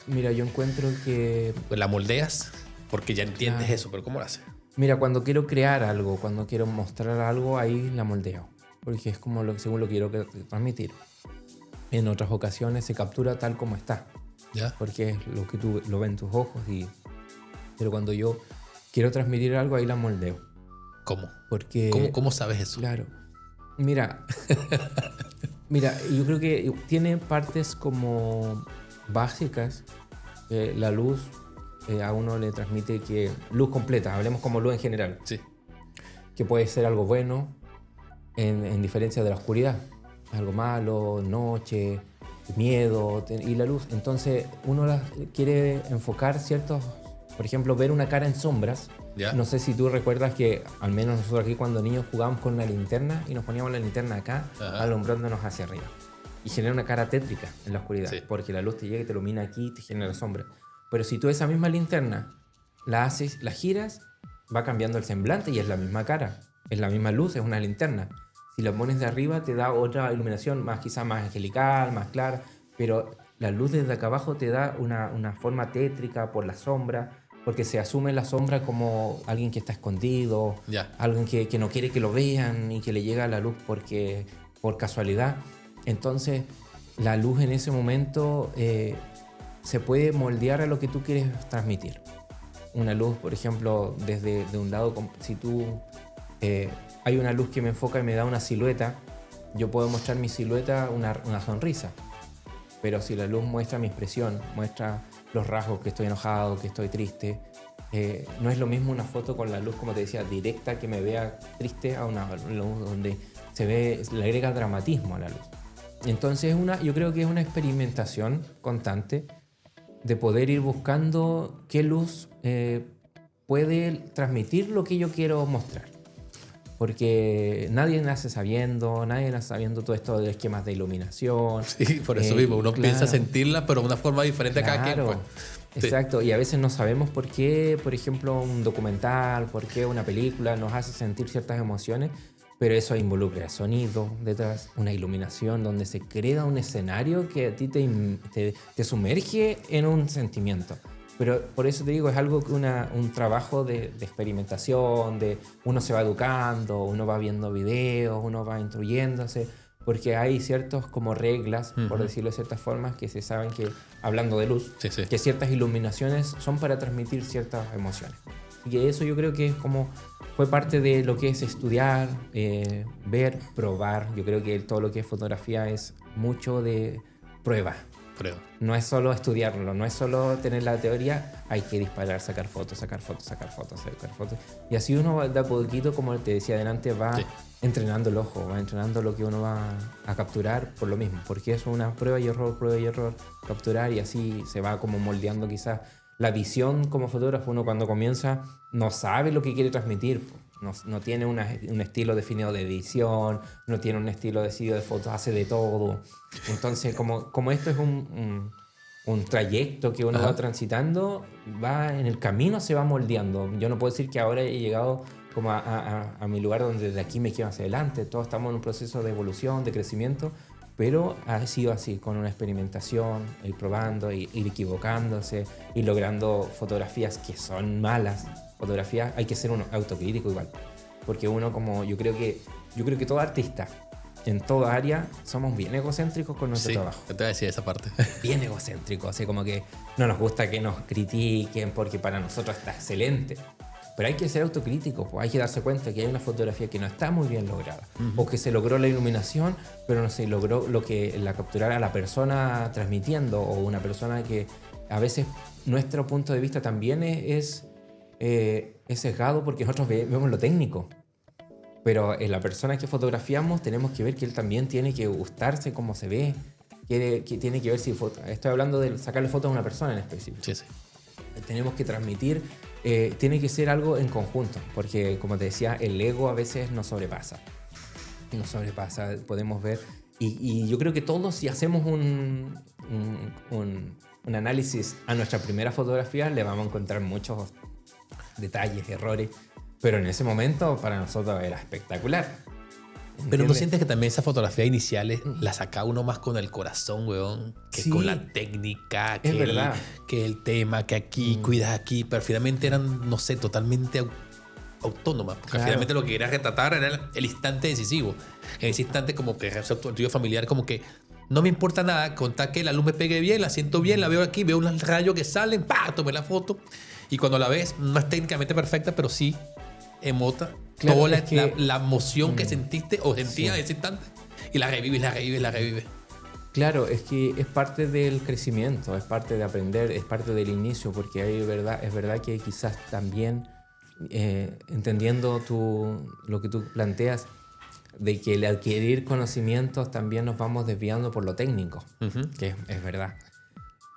Mira, yo encuentro que... Pues la moldeas porque ya entiendes eso, pero ¿cómo lo haces? Mira, cuando quiero crear algo, cuando quiero mostrar algo, ahí la moldeo. Porque es como según lo que quiero transmitir. En otras ocasiones se captura tal como está. ¿Ya? Porque es lo que tú lo ves en tus ojos. Pero cuando yo quiero transmitir algo, ahí la moldeo. ¿Cómo? Porque, ¿Cómo sabes eso? Claro. Mira, yo creo que tiene partes como básicas. La luz a uno le transmite que luz completa, hablemos como luz en general. Sí. Que puede ser algo bueno en diferencia de la oscuridad. Algo malo, noche, miedo y la luz. Entonces uno quiere enfocar ciertos, por ejemplo, ver una cara en sombras. ¿Ya? No sé si tú recuerdas que al menos nosotros aquí cuando niños jugábamos con una linterna y nos poníamos la linterna acá, alumbrándonos hacia arriba. Y genera una cara tétrica en la oscuridad, sí. Porque la luz te llega y te ilumina aquí y te genera sombra. Pero si tú esa misma linterna la giras, va cambiando el semblante y es la misma cara. Es la misma luz, es una linterna. Si la pones de arriba te da otra iluminación, quizás más angelical, más clara, pero la luz desde acá abajo te da una forma tétrica por la sombra, porque se asume la sombra como alguien que está escondido, alguien que no quiere que lo vean y que le llega la luz por casualidad. Entonces la luz en ese momento se puede moldear a lo que tú quieres transmitir. Una luz, por ejemplo, desde de un lado, si tú... hay una luz que me enfoca y me da una silueta, yo puedo mostrar mi silueta, una sonrisa. Pero si la luz muestra mi expresión, muestra los rasgos, que estoy enojado, que estoy triste, no es lo mismo una foto con la luz, como te decía, directa, que me vea triste, a una luz donde le agrega dramatismo a la luz. Entonces yo creo que es una experimentación constante de poder ir buscando qué luz puede transmitir lo que yo quiero mostrar. Porque nadie nace sabiendo todo esto de esquemas de iluminación. Sí, por eso mismo. Uno piensa sentirla, pero de una forma diferente a cada quien. Pues. Exacto. Sí. Y a veces no sabemos por qué, por ejemplo, un documental, por qué una película nos hace sentir ciertas emociones, pero eso involucra sonido detrás, una iluminación donde se crea un escenario que a ti te sumerge en un sentimiento. Pero por eso te digo, es algo que un trabajo de experimentación, de uno se va educando, uno va viendo videos, uno va instruyéndose, porque hay ciertos como reglas, por decirlo de ciertas formas, que se saben que, hablando de luz, Sí. que ciertas iluminaciones son para transmitir ciertas emociones. Y eso yo creo que es como fue parte de lo que es estudiar, ver, probar. Yo creo que todo lo que es fotografía es mucho de prueba. Creo. No es solo estudiarlo, no es solo tener la teoría, hay que disparar, sacar fotos, sacar fotos, sacar fotos, sacar fotos. Y así uno de a poquito, como te decía adelante, va entrenando el ojo, va entrenando lo que uno va a capturar por lo mismo. Porque es una prueba y error, capturar, y así se va como moldeando quizás la visión como fotógrafo. Uno cuando comienza no sabe lo que quiere transmitir. No tiene un estilo definido de edición, no tiene un estilo decidido de fotos, hace de todo. Entonces, como esto es un trayecto que uno va transitando, va en el camino, se va moldeando. Yo no puedo decir que ahora he llegado como a mi lugar donde de aquí me quiero hacia adelante. Todos estamos en un proceso de evolución, de crecimiento, pero ha sido así, con una experimentación, ir probando, ir equivocándose, ir logrando fotografías que son malas. Fotografías, hay que ser un autocrítico igual, porque uno yo creo que todo artista en toda área somos bien egocéntricos con nuestro trabajo. Te voy a decir esa parte. Bien egocéntricos, así como que no nos gusta que nos critiquen porque para nosotros está excelente. Pero hay que ser autocríticos, pues hay que darse cuenta que hay una fotografía que no está muy bien lograda, o que se logró la iluminación, pero no se logró lo que la capturara la persona transmitiendo, o una persona que a veces nuestro punto de vista también es sesgado porque nosotros vemos lo técnico. Pero en la persona que fotografiamos tenemos que ver que él también tiene que gustarse cómo se ve, que tiene que ver si estoy hablando de sacarle fotos a una persona en específico. Sí. Tenemos que transmitir, tiene que ser algo en conjunto, porque como te decía, el ego a veces nos sobrepasa, podemos ver, y yo creo que todos, si hacemos un análisis a nuestra primera fotografía, le vamos a encontrar muchos detalles, errores, pero en ese momento para nosotros era espectacular. Pero ¿Entiendes? ¿no sientes que también esas fotografías iniciales las saca uno más con el corazón, weón? Que con la técnica, es verdad. Que el tema, que aquí, cuida aquí, pero finalmente eran, no sé, totalmente autónomas. Porque finalmente lo que querías retratar era el instante decisivo. En ese instante como que el tuyo familiar, como que no me importa nada, contar que la luz me pegue bien, la siento bien, la veo aquí, veo unos rayos que salen, ¡pah! Tomé la foto. Y cuando la ves, no es técnicamente perfecta, pero sí emota toda la emoción que sentiste o sentías en ese instante. Y la revives. Claro, es que es parte del crecimiento, es parte de aprender, es parte del inicio, porque es verdad que quizás también, entendiendo lo que tú planteas, de que el adquirir conocimientos también nos vamos desviando por lo técnico, que es verdad.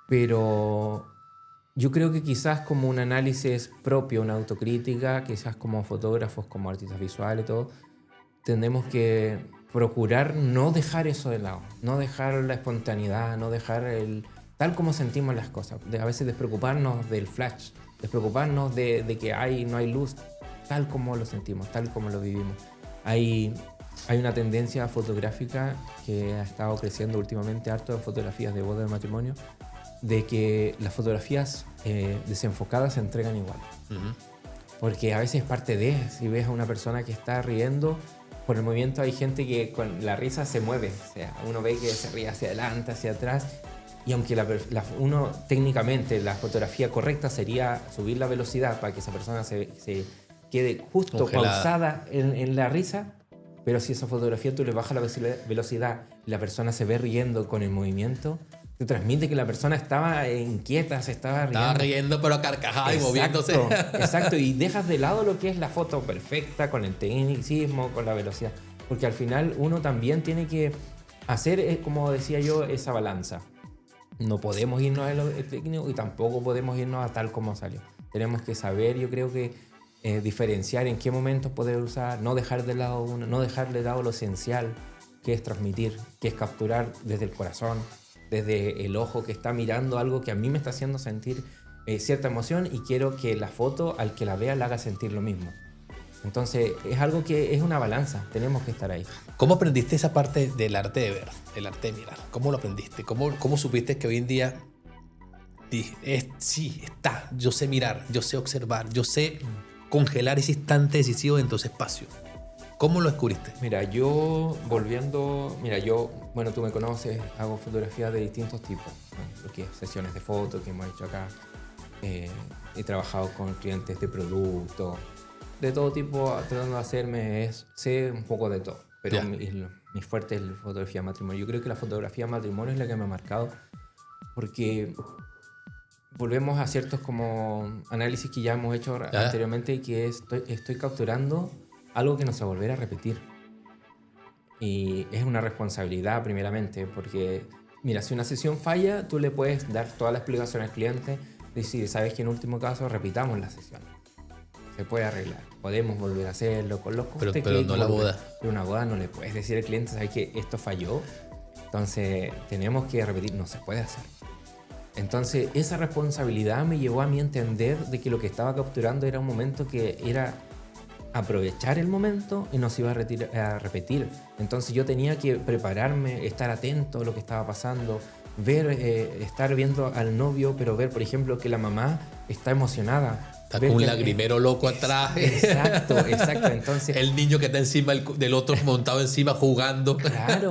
Pero yo creo que quizás como un análisis propio, una autocrítica, quizás como fotógrafos, como artistas visuales y todo, tenemos que procurar no dejar eso de lado, no dejar la espontaneidad, no dejar tal como sentimos las cosas. A veces despreocuparnos del flash, despreocuparnos de que no hay luz, tal como lo sentimos, tal como lo vivimos. Hay una tendencia fotográfica que ha estado creciendo últimamente harto en fotografías de boda de matrimonio, de que las fotografías desenfocadas se entregan igual. Porque a veces es parte de, si ves a una persona que está riendo, por el movimiento hay gente que con la risa se mueve. O sea, uno ve que se ríe hacia adelante, hacia atrás, y aunque uno técnicamente la fotografía correcta sería subir la velocidad para que esa persona se quede justo congelada, pausada en la risa, pero si esa fotografía tú le bajas la velocidad y la persona se ve riendo con el movimiento, te transmite que la persona estaba inquieta, se estaba riendo. Estaba riendo, pero carcajada y moviéndose. Exacto, y dejas de lado lo que es la foto perfecta, con el tecnicismo, con la velocidad. Porque al final uno también tiene que hacer, como decía yo, esa balanza. No podemos irnos a lo técnico y tampoco podemos irnos a tal como salió. Tenemos que saber, yo creo que, diferenciar en qué momentos poder usar, no dejar de lado lo esencial, que es transmitir, que es capturar desde el corazón, desde el ojo que está mirando algo que a mí me está haciendo sentir cierta emoción, y quiero que la foto al que la vea la haga sentir lo mismo. Entonces es algo que es una balanza, tenemos que estar ahí. ¿Cómo aprendiste esa parte del arte de ver, el arte de mirar? ¿Cómo lo aprendiste? ¿Cómo supiste que hoy en día sí, está, yo sé mirar, yo sé observar, yo sé congelar ese instante decisivo dentro de ese espacio? ¿Cómo lo descubriste? Mira, bueno, tú me conoces, hago fotografías de distintos tipos, ¿no? Lo que es sesiones de fotos que hemos hecho acá. He trabajado con clientes de productos, de todo tipo, tratando de sé un poco de todo, pero mi fuerte es la fotografía de matrimonio. Yo creo que la fotografía de matrimonio es la que me ha marcado, porque volvemos a ciertos como análisis que ya hemos hecho anteriormente, que estoy capturando algo que no se va a volver a repetir. Y es una responsabilidad primeramente, porque mira, si una sesión falla, tú le puedes dar toda la explicación al cliente, decir, sabes que en último caso repitamos la sesión. Se puede arreglar, podemos volver a hacerlo con los costes. Pero no la boda. Pero una boda no le puedes decir al cliente, sabes que esto falló, entonces tenemos que repetir, no se puede hacer. Entonces esa responsabilidad me llevó a mí a entender de que lo que estaba capturando era un momento que era aprovechar el momento y no se iba a repetir. Entonces yo tenía que prepararme, estar atento a lo que estaba pasando, estar viendo al novio, pero ver, por ejemplo, que la mamá está emocionada. Está con un lagrimero loco atrás. Exacto. Entonces, el niño que está encima del otro montado encima jugando. Claro.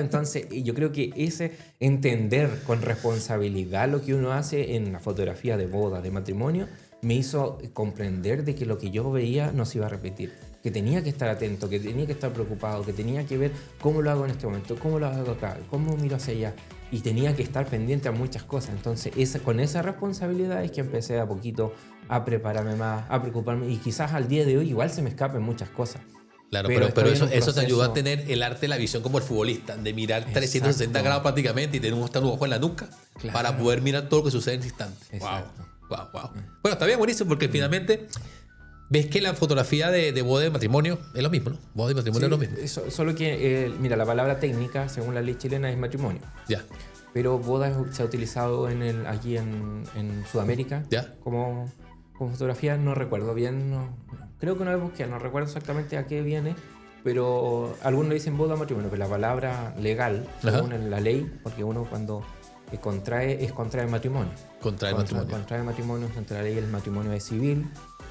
Entonces, yo creo que ese entender con responsabilidad lo que uno hace en la fotografía de boda, de matrimonio, me hizo comprender de que lo que yo veía no se iba a repetir. Que tenía que estar atento, que tenía que estar preocupado, que tenía que ver cómo lo hago en este momento, cómo lo hago acá, cómo miro hacia allá. Y tenía que estar pendiente a muchas cosas. Entonces, con esa responsabilidad es que empecé a poquito a prepararme más, a preocuparme. Y quizás al día de hoy igual se me escapen muchas cosas. Claro, pero eso te ayuda a tener el arte de la visión como el futbolista, de mirar 360 grados prácticamente y tener un ojo en la nuca para poder mirar todo lo que sucede en ese instante. Exacto. Wow. Bueno, está bien, buenísimo, porque finalmente ves que la fotografía de boda de matrimonio es lo mismo, ¿no? Boda y matrimonio es lo mismo. Solo que, mira, la palabra técnica, según la ley chilena, es matrimonio. Ya. Pero boda se ha utilizado aquí en Sudamérica como fotografía. No recuerdo bien, creo que no la busqué, no recuerdo exactamente a qué viene, pero algunos le dicen boda o matrimonio, pero la palabra legal, según la ley, porque uno cuando contrae matrimonio. Contrae matrimonio, entre la ley el matrimonio es civil,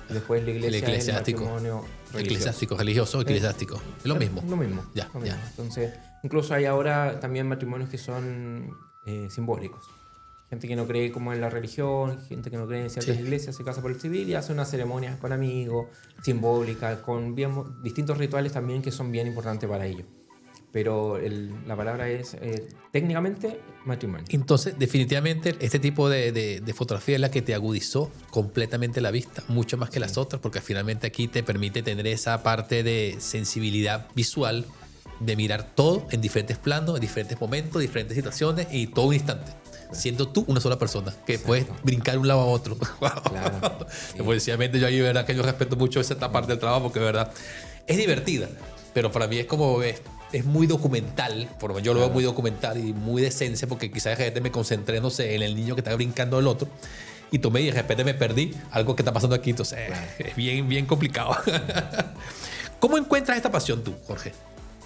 después la iglesia es el matrimonio religioso. Eclesiástico. Es lo mismo. Lo mismo. Ya. Entonces, incluso hay ahora también matrimonios que son simbólicos. Gente que no cree como en la religión, gente que no cree en ciertas iglesias, se casa por el civil y hace unas ceremonias con amigos, simbólicas, con distintos rituales también que son bien importantes para ellos. Pero la palabra es técnicamente matrimonio. Entonces, definitivamente, este tipo de fotografía es la que te agudizó completamente la vista, mucho más que las otras, porque finalmente aquí te permite tener esa parte de sensibilidad visual, de mirar todo en diferentes planos, en diferentes momentos, diferentes situaciones y todo un instante. Siendo tú una sola persona, que puedes brincar de un lado a otro. Claro. Sencillamente yo ahí, verdad, que yo respeto mucho esta parte del trabajo, porque, verdad, es divertida, pero para mí es como... Es muy documental, por lo menos yo lo veo muy documental y muy de esencia, porque quizás de repente me concentré, no sé, en el niño que está brincando del otro y tomé y de repente me perdí algo que está pasando aquí, entonces es bien complicado. ¿Cómo encuentras esta pasión tú, Jorge?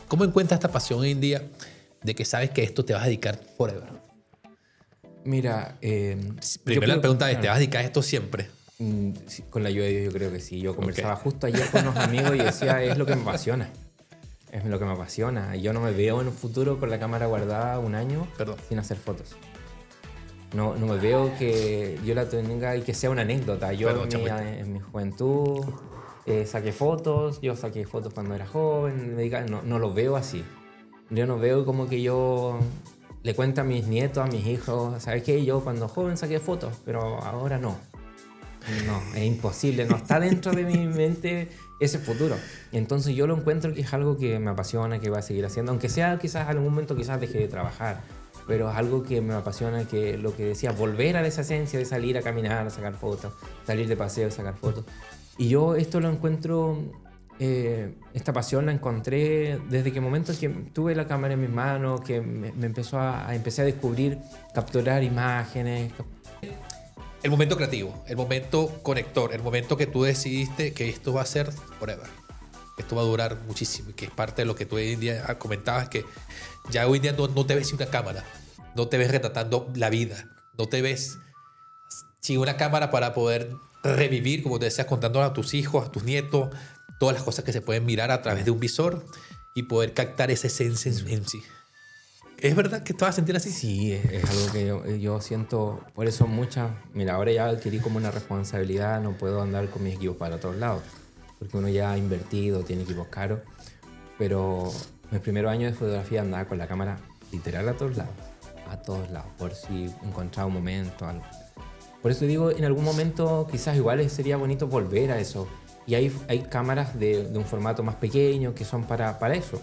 ¿Cómo encuentras esta pasión hoy en día de que sabes que esto te vas a dedicar forever? Mira, primero la pregunta es, ¿te vas a dedicar a esto siempre? Sí, con la ayuda de Dios yo creo que sí. Yo conversaba justo ayer con unos amigos y decía, es lo que me apasiona. Es lo que me apasiona. Yo no me veo en un futuro con la cámara guardada un año sin hacer fotos. No me veo que yo la tenga y que sea una anécdota. Yo en mi juventud saqué fotos cuando era joven. No lo veo así. Yo no veo como que yo le cuento a mis nietos, a mis hijos, ¿sabes qué? Yo cuando joven saqué fotos, pero ahora no. No, es imposible, no está dentro de mi mente ese futuro. Y entonces yo lo encuentro que es algo que me apasiona, que voy a seguir haciendo, aunque sea quizás en algún momento quizás deje de trabajar, pero es algo que me apasiona, que lo que decía, volver a esa esencia de salir a caminar, a sacar fotos, salir de paseo, sacar fotos. Y yo esto lo encuentro, esta pasión la encontré desde que momento que tuve la cámara en mis manos, que empecé a descubrir, capturar imágenes. el momento creativo, el momento conector, el momento que tú decidiste que esto va a ser forever, que esto va a durar muchísimo y que es parte de lo que tú hoy en día comentabas, que ya hoy en día no te ves sin una cámara, no te ves retratando la vida, no te ves sin una cámara para poder revivir, como te decías, contando a tus hijos, a tus nietos, todas las cosas que se pueden mirar a través de un visor y poder captar esa esencia en sí. ¿Es verdad que te vas a sentir así? Sí, es algo que yo siento, por eso mira, ahora ya adquirí como una responsabilidad, no puedo andar con mis equipos para todos lados, porque uno ya ha invertido, tiene equipos caros, pero mis primeros años de fotografía andaba con la cámara literal a todos lados, por si encontraba un momento, algo. Por eso digo, en algún momento quizás igual sería bonito volver a eso, y hay cámaras de un formato más pequeño que son para eso.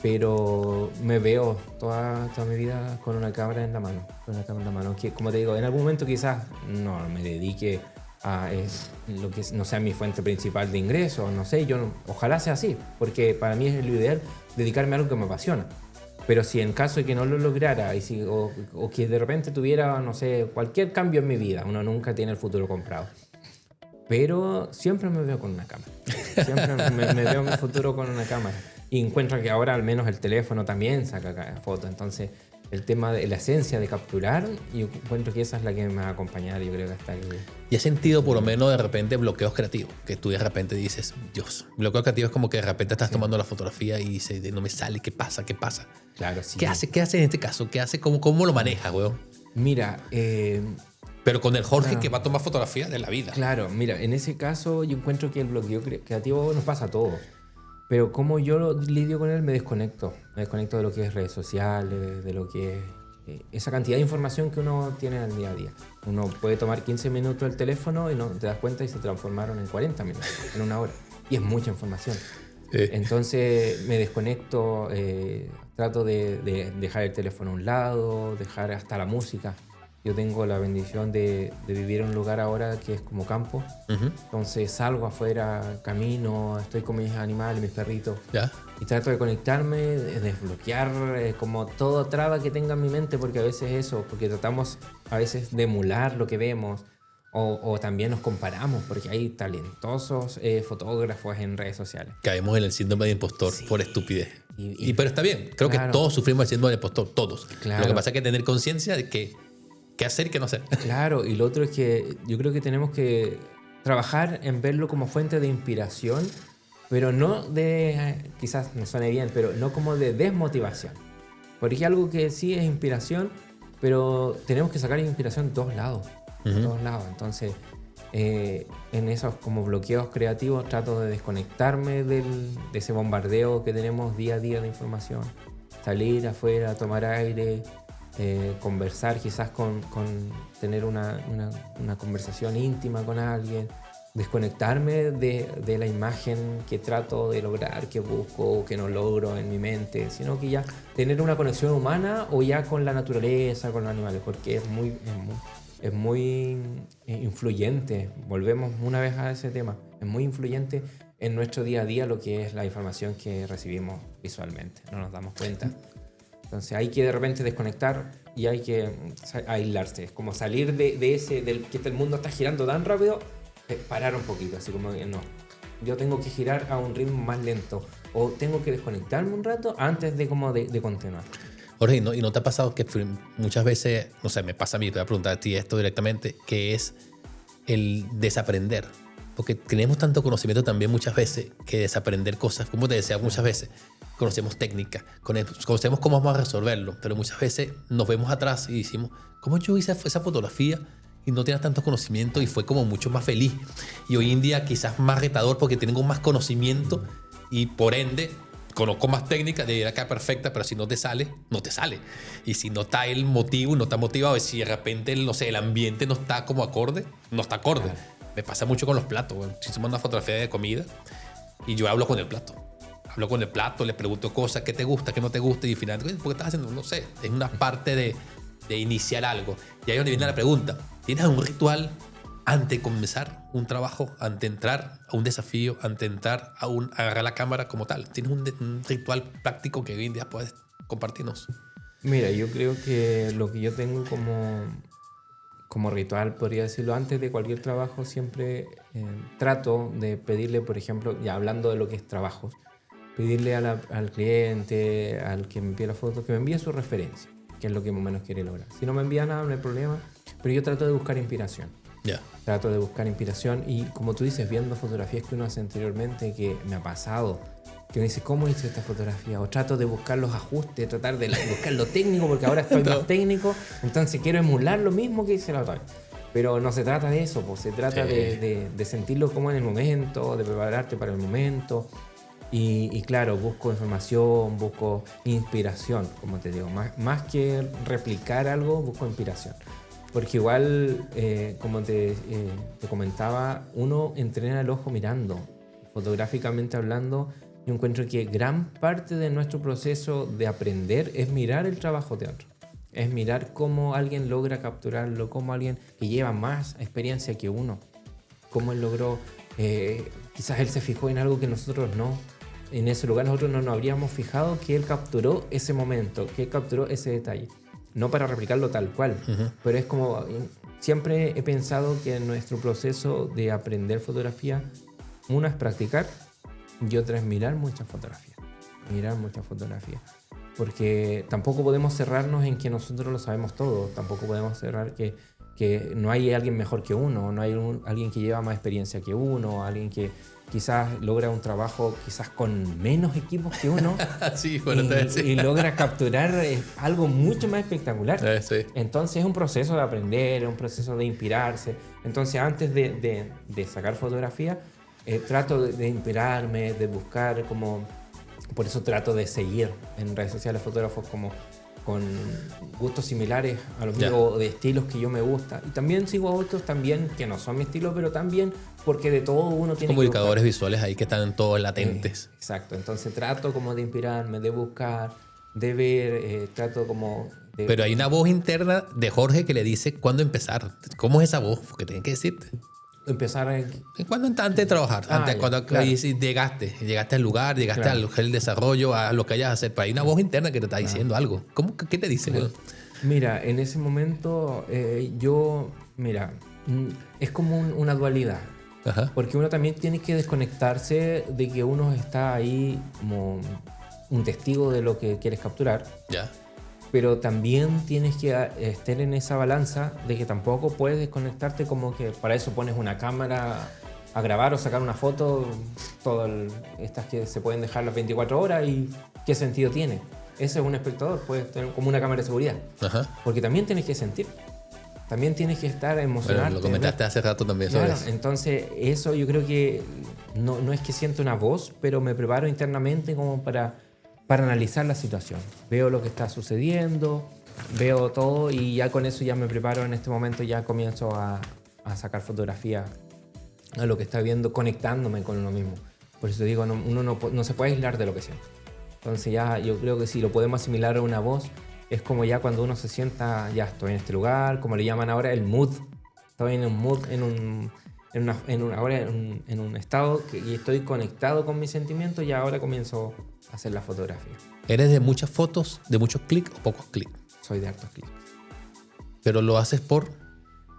Pero me veo toda mi vida con una cámara en la mano. Que, como te digo, en algún momento quizás no me dedique a lo que no sea mi fuente principal de ingresos, no sé, ojalá sea así, porque para mí es lo ideal dedicarme a algo que me apasiona. Pero si en caso de que no lo lograra o que de repente tuviera, no sé, cualquier cambio en mi vida, uno nunca tiene el futuro comprado. Pero siempre me veo con una cámara. Siempre me veo mi futuro con una cámara. Y encuentro que ahora al menos el teléfono también saca fotos. Entonces, el tema de la esencia de capturar, yo encuentro que esa es la que me va a acompañar, yo creo que hasta que... ¿Y has sentido por lo menos de repente bloqueos creativos? Que tú de repente dices, Dios, bloqueo creativo es como que de repente estás tomando la fotografía y dices, no me sale, ¿qué pasa? Claro, sí. ¿Qué hace en este caso? ¿Qué hace? ¿Cómo lo manejas, weón? Mira, pero con el Jorge que va a tomar fotografías de la vida. Claro, mira, en ese caso yo encuentro que el bloqueo creativo nos pasa a todos. Pero como yo lidio con él, me desconecto. Me desconecto de lo que es redes sociales, de lo que es esa cantidad de información que uno tiene al día a día. Uno puede tomar 15 minutos el teléfono y no te das cuenta y se transformaron en 40 minutos, en una hora. Y es mucha información. Entonces me desconecto, trato de dejar el teléfono a un lado, dejar hasta la música. Yo tengo la bendición de vivir en un lugar ahora que es como campo. Entonces salgo afuera, camino, estoy con mis animales, mis perritos. ¿Ya? Y trato de conectarme, de desbloquear como todo traba que tenga en mi mente, porque a veces eso, porque tratamos a veces de emular lo que vemos o también nos comparamos, porque hay talentosos fotógrafos en redes sociales. Caemos en el síndrome de impostor por estupidez. Pero está bien, creo claro, que todos sufrimos el síndrome de impostor, todos. Claro. Lo que pasa es que tener conciencia de qué hacer y qué no hacer. Claro, y lo otro es que yo creo que tenemos que trabajar en verlo como fuente de inspiración, pero no de, quizás no suene bien, pero no como de desmotivación. Porque es algo que sí es inspiración, pero tenemos que sacar inspiración de todos lados. Todos lados. Entonces, en esos como bloqueos creativos trato de desconectarme de ese bombardeo que tenemos día a día de información. Salir afuera, tomar aire, conversar, quizás con tener una conversación íntima con alguien, desconectarme de la imagen que trato de lograr, que busco, que no logro en mi mente, sino que ya tener una conexión humana o ya con la naturaleza, con los animales, porque es muy influyente. Volvemos una vez a ese tema. Es muy influyente en nuestro día a día lo que es la información que recibimos visualmente. No nos damos cuenta. Entonces hay que de repente desconectar y hay que aislarse. Es como salir de ese, del que el mundo está girando tan rápido, parar un poquito, así como que no. Yo tengo que girar a un ritmo más lento o tengo que desconectarme un rato antes de continuar. Jorge, ¿y no te ha pasado que muchas veces, no sé, me pasa a mí, te voy a preguntar a ti esto directamente, que es el desaprender? Porque tenemos tanto conocimiento también muchas veces que desaprender cosas, como te decía muchas veces, conocemos técnicas, conocemos cómo vamos a resolverlo, pero muchas veces nos vemos atrás y decimos, ¿cómo yo hice esa fotografía y no tenía tanto conocimiento y fue como mucho más feliz? Y hoy en día quizás más retador porque tengo más conocimiento y por ende conozco más técnicas de ir acá perfecta, pero si no te sale, no te sale. Y si no está el motivo, no está motivado, y si de repente, no sé, el ambiente no está como acorde, no está acorde. Claro. Me pasa mucho con los platos. Bueno, si hicimos una fotografía de comida y yo hablo con el plato. Hablo con el plato, le pregunto cosas, ¿qué te gusta, qué no te gusta? Y finalmente, ¿por qué estás haciendo? No sé, es una parte de iniciar algo. Y ahí es donde viene la pregunta. ¿Tienes un ritual antes de comenzar un trabajo, antes de entrar a un desafío, antes de entrar a agarrar la cámara como tal? ¿Tienes un ritual práctico que hoy en día puedes compartirnos? Mira, yo creo que lo que yo tengo como como ritual, podría decirlo, antes de cualquier trabajo siempre trato de pedirle, por ejemplo, ya hablando de lo que es trabajos, pedirle al cliente, al que me envíe la foto, que me envíe su referencia, que es lo que más o menos quiere lograr. Si no me envía nada, no hay problema, pero yo trato de buscar inspiración. Ya. Trato de buscar inspiración y, como tú dices, viendo fotografías que uno hace anteriormente, que me ha pasado, que me dice, ¿cómo hice esta fotografía? O trato de buscar los ajustes, tratar de buscar lo técnico, porque ahora estoy más técnico, entonces quiero emular lo mismo que hice la otra vez. Pero no se trata de eso, pues se trata de sentirlo como en el momento, de prepararte para el momento. Y claro, busco información, busco inspiración, como te digo. Más que replicar algo, busco inspiración. Porque igual, como te comentaba, uno entrena el ojo mirando. Fotográficamente hablando, yo encuentro que gran parte de nuestro proceso de aprender es mirar el trabajo de otro. Es mirar cómo alguien logra capturarlo, cómo alguien que lleva más experiencia que uno, cómo él logró, quizás él se fijó en algo que nosotros no. En ese lugar nosotros no nos habríamos fijado que él capturó ese momento, que él capturó ese detalle. No para replicarlo tal cual, pero es como, siempre he pensado que en nuestro proceso de aprender fotografía, una es practicar y otra es mirar muchas fotografías. Porque tampoco podemos cerrarnos en que nosotros lo sabemos todo, tampoco podemos cerrar que no hay alguien mejor que uno, no hay alguien que lleva más experiencia que uno, alguien que quizás logra un trabajo quizás con menos equipos que uno Sí, bueno, y logra capturar algo mucho más espectacular. Sí. Entonces es un proceso de aprender, es un proceso de inspirarse. Entonces antes de sacar fotografía, trato de inspirarme, de buscar como... Por eso trato de seguir en redes sociales fotógrafos como con gustos similares a los míos, o de estilos que yo me gusta. Y también sigo a otros también que no son mi estilo, pero también porque de todo uno tiene comunicadores visuales ahí que están todos latentes. Exacto. Entonces trato como de inspirarme, de buscar, de ver, trato como... Pero hay una voz interna de Jorge que le dice cuándo empezar. ¿Cómo es esa voz? Porque tienen que decirte. Empezar Antes de trabajar, cuando claro. llegaste al lugar, llegaste al desarrollo, a lo que hayas a hacer. Pero hay una voz interna que te está diciendo algo. ¿Qué te dice? Claro. Mira, en ese momento es como una dualidad. Ajá. Porque uno también tiene que desconectarse de que uno está ahí como un testigo de lo que quieres capturar. Ya. Pero también tienes que estar en esa balanza de que tampoco puedes desconectarte, como que para eso pones una cámara a grabar o sacar una foto, estas que se pueden dejar las 24 horas, y ¿qué sentido tiene? Ese es un espectador, puedes tener como una cámara de seguridad. Ajá. Porque también tienes que sentir, también tienes que estar emocionado. Bueno, lo comentaste hace rato también. Claro, entonces eso yo creo que no es que siento una voz, pero me preparo internamente como para analizar la situación. Veo lo que está sucediendo, veo todo, y ya con eso ya me preparo. En este momento ya comienzo a sacar fotografías a lo que está viendo, conectándome con uno mismo. Por eso digo, uno no se puede aislar de lo que siente. Entonces ya yo creo que si lo podemos asimilar a una voz, es como ya cuando uno se sienta, ya estoy en este lugar, como le llaman ahora, el mood. Estoy en un mood, en un estado y estoy conectado con mis sentimientos, y ahora comienzo a hacer la fotografía. ¿Eres de muchas fotos, de muchos clics o pocos clics? Soy de hartos clics. ¿Pero lo haces por...?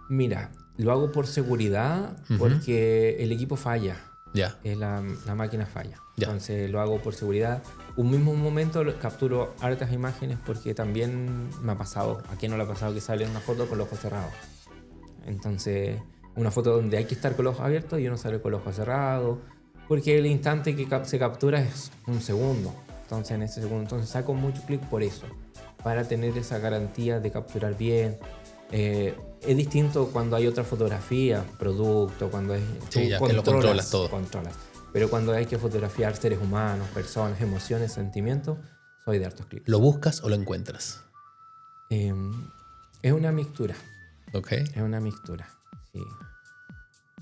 Mira, lo hago por seguridad, porque el equipo falla. Ya. La máquina falla. Ya. Entonces lo hago por seguridad. Un mismo momento capturo hartas imágenes, porque también me ha pasado, ¿a quién no le ha pasado que sale una foto con los ojos cerrados? Entonces, una foto donde hay que estar con los ojos abiertos y uno sale con los ojos cerrados, porque el instante que se captura es un segundo. Entonces, en ese segundo, saco mucho clic por eso, para tener esa garantía de capturar bien. Es distinto cuando hay otra fotografía, producto, cuando es... Sí, ya que lo controlas todo. Pero cuando hay que fotografiar seres humanos, personas, emociones, sentimientos, soy de hartos clics. ¿Lo buscas o lo encuentras? Es una mixtura. Ok. Es una mixtura, sí.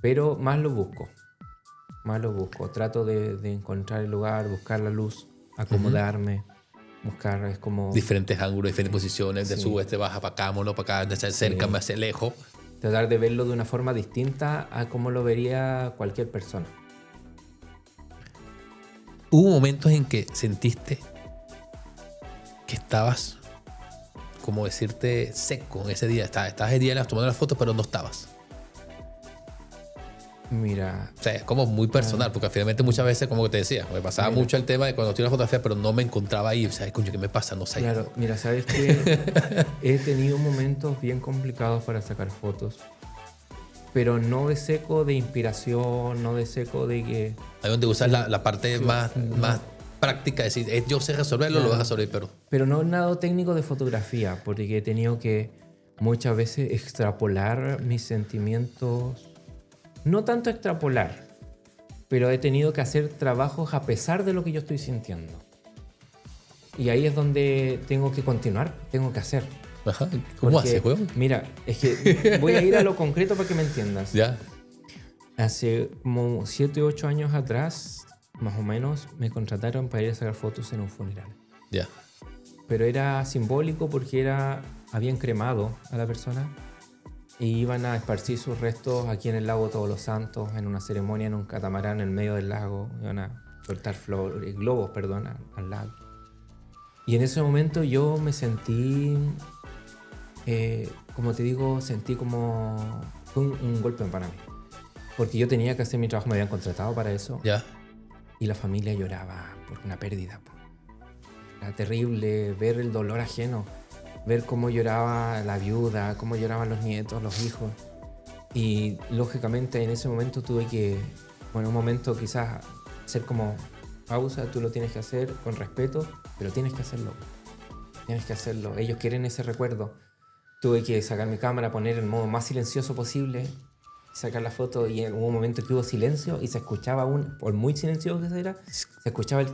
Pero más lo busco. Trato de encontrar el lugar, buscar la luz, acomodarme, buscar, es como... Diferentes ángulos, diferentes posiciones, de Sí. sube, te baja para acá, mono para acá, de estar cerca, Sí. más lejos. Tratar de verlo de una forma distinta a como lo vería cualquier persona. ¿Hubo momentos en que sentiste que estabas como decirte, seco en ese día? Estabas ese día tomando las fotos, pero no estabas. Mira. O sea, es como muy personal, porque finalmente muchas veces, como te decía, me pasaba mucho el tema de cuando estoy en la fotografía, pero no me encontraba ahí. O sea, coño, ¿qué me pasa? No sé. Claro, mira, ¿sabes qué? He tenido momentos bien complicados para sacar fotos, pero no de seco de inspiración, no de seco de que... Ahí donde usas la parte Sí, más práctica, es decir, yo sé resolverlo, lo vas a resolver, pero... Pero no nada técnico de fotografía, porque he tenido que muchas veces extrapolar mis sentimientos. No tanto extrapolar, pero he tenido que hacer trabajos a pesar de lo que yo estoy sintiendo. Y ahí es donde tengo que continuar, tengo que hacer. Ajá. ¿Cómo haces, weón? Mira, es que voy a ir a lo concreto para que me entiendas. Ya. Hace como 7 u 8 años atrás, más o menos, me contrataron para ir a sacar fotos en un funeral. Ya. Pero era simbólico porque habían cremado a la persona y iban a esparcir sus restos aquí en el lago Todos los Santos, en una ceremonia en un catamarán en medio del lago. Iban a soltar globos, al lago. Y en ese momento yo me sentí, como te digo, sentí como... Fue un golpe para mí. Porque yo tenía que hacer mi trabajo, me habían contratado para eso. Ya. Y la familia lloraba por una pérdida. Era terrible ver el dolor ajeno. Ver cómo lloraba la viuda, cómo lloraban los nietos, los hijos. Y lógicamente en ese momento tuve que, bueno, un momento quizás hacer como pausa, tú lo tienes que hacer con respeto, pero tienes que hacerlo. Tienes que hacerlo. Ellos quieren ese recuerdo. Tuve que sacar mi cámara, poner el modo más silencioso posible, sacar la foto y hubo un momento que hubo silencio y se escuchaba por muy silencioso que era, se escuchaba el...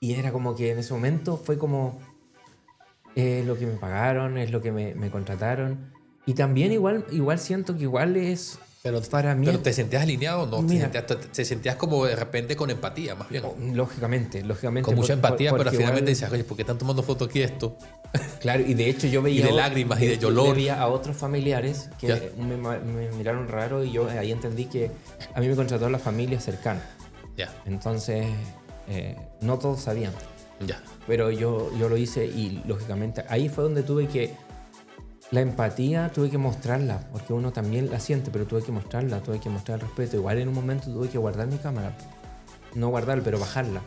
Y era como que en ese momento fue como... Es lo que me pagaron, es lo que me contrataron. Y también igual siento que igual es pero, para mí... ¿Pero te sentías alineado o no? Mira, te sentías como de repente con empatía, más bien. Lógicamente. Con mucha empatía, pero finalmente igual, dices, oye, ¿por qué están tomando foto aquí esto? Claro, y de hecho yo veía... Y de lágrimas y de dolor. Yo veía a otros familiares que me miraron raro y yo ahí entendí que a mí me contrató la familia cercana. Ya. Entonces, no todos sabían. Ya. Pero yo lo hice y lógicamente ahí fue donde tuve que... La empatía tuve que mostrarla, porque uno también la siente, pero tuve que mostrarla, tuve que mostrar el respeto. Igual en un momento tuve que guardar mi cámara. No guardarla, pero bajarla.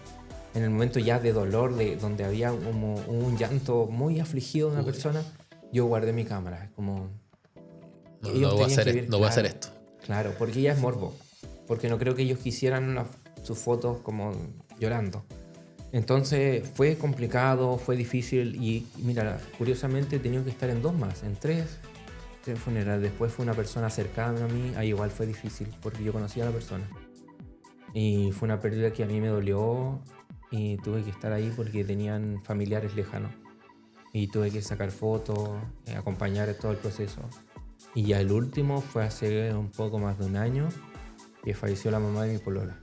En el momento ya de dolor, donde había como un llanto muy afligido de una persona, yo guardé mi cámara. Es como... No voy a hacer esto. Claro, porque ya es morbo. Porque no creo que ellos quisieran sus fotos como llorando. Entonces fue complicado, fue difícil y mira, curiosamente he tenido que estar en 2 más, en 3 funerales. Después fue una persona cercana a mí, ahí igual fue difícil porque yo conocía a la persona. Y fue una pérdida que a mí me dolió y tuve que estar ahí porque tenían familiares lejanos. Y tuve que sacar fotos, acompañar todo el proceso. Y ya el último fue hace un poco más de un año que falleció la mamá de mi polola.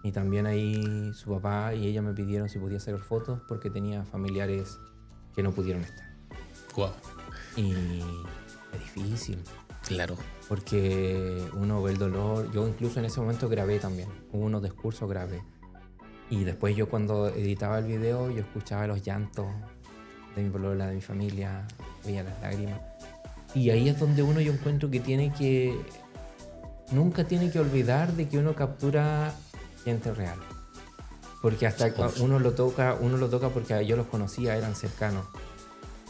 Y también ahí su papá y ella me pidieron si podía sacar fotos porque tenía familiares que no pudieron estar. Wow. Y es difícil. Claro. Porque uno ve el dolor. Yo incluso en ese momento grabé también. Hubo unos discursos grabé. Y después yo cuando editaba el video yo escuchaba los llantos de mi polola, de mi familia. Veía las lágrimas. Y ahí es donde yo encuentro que nunca tiene que olvidar de que uno captura gente real. Porque hasta uno lo toca porque yo los conocía, eran cercanos.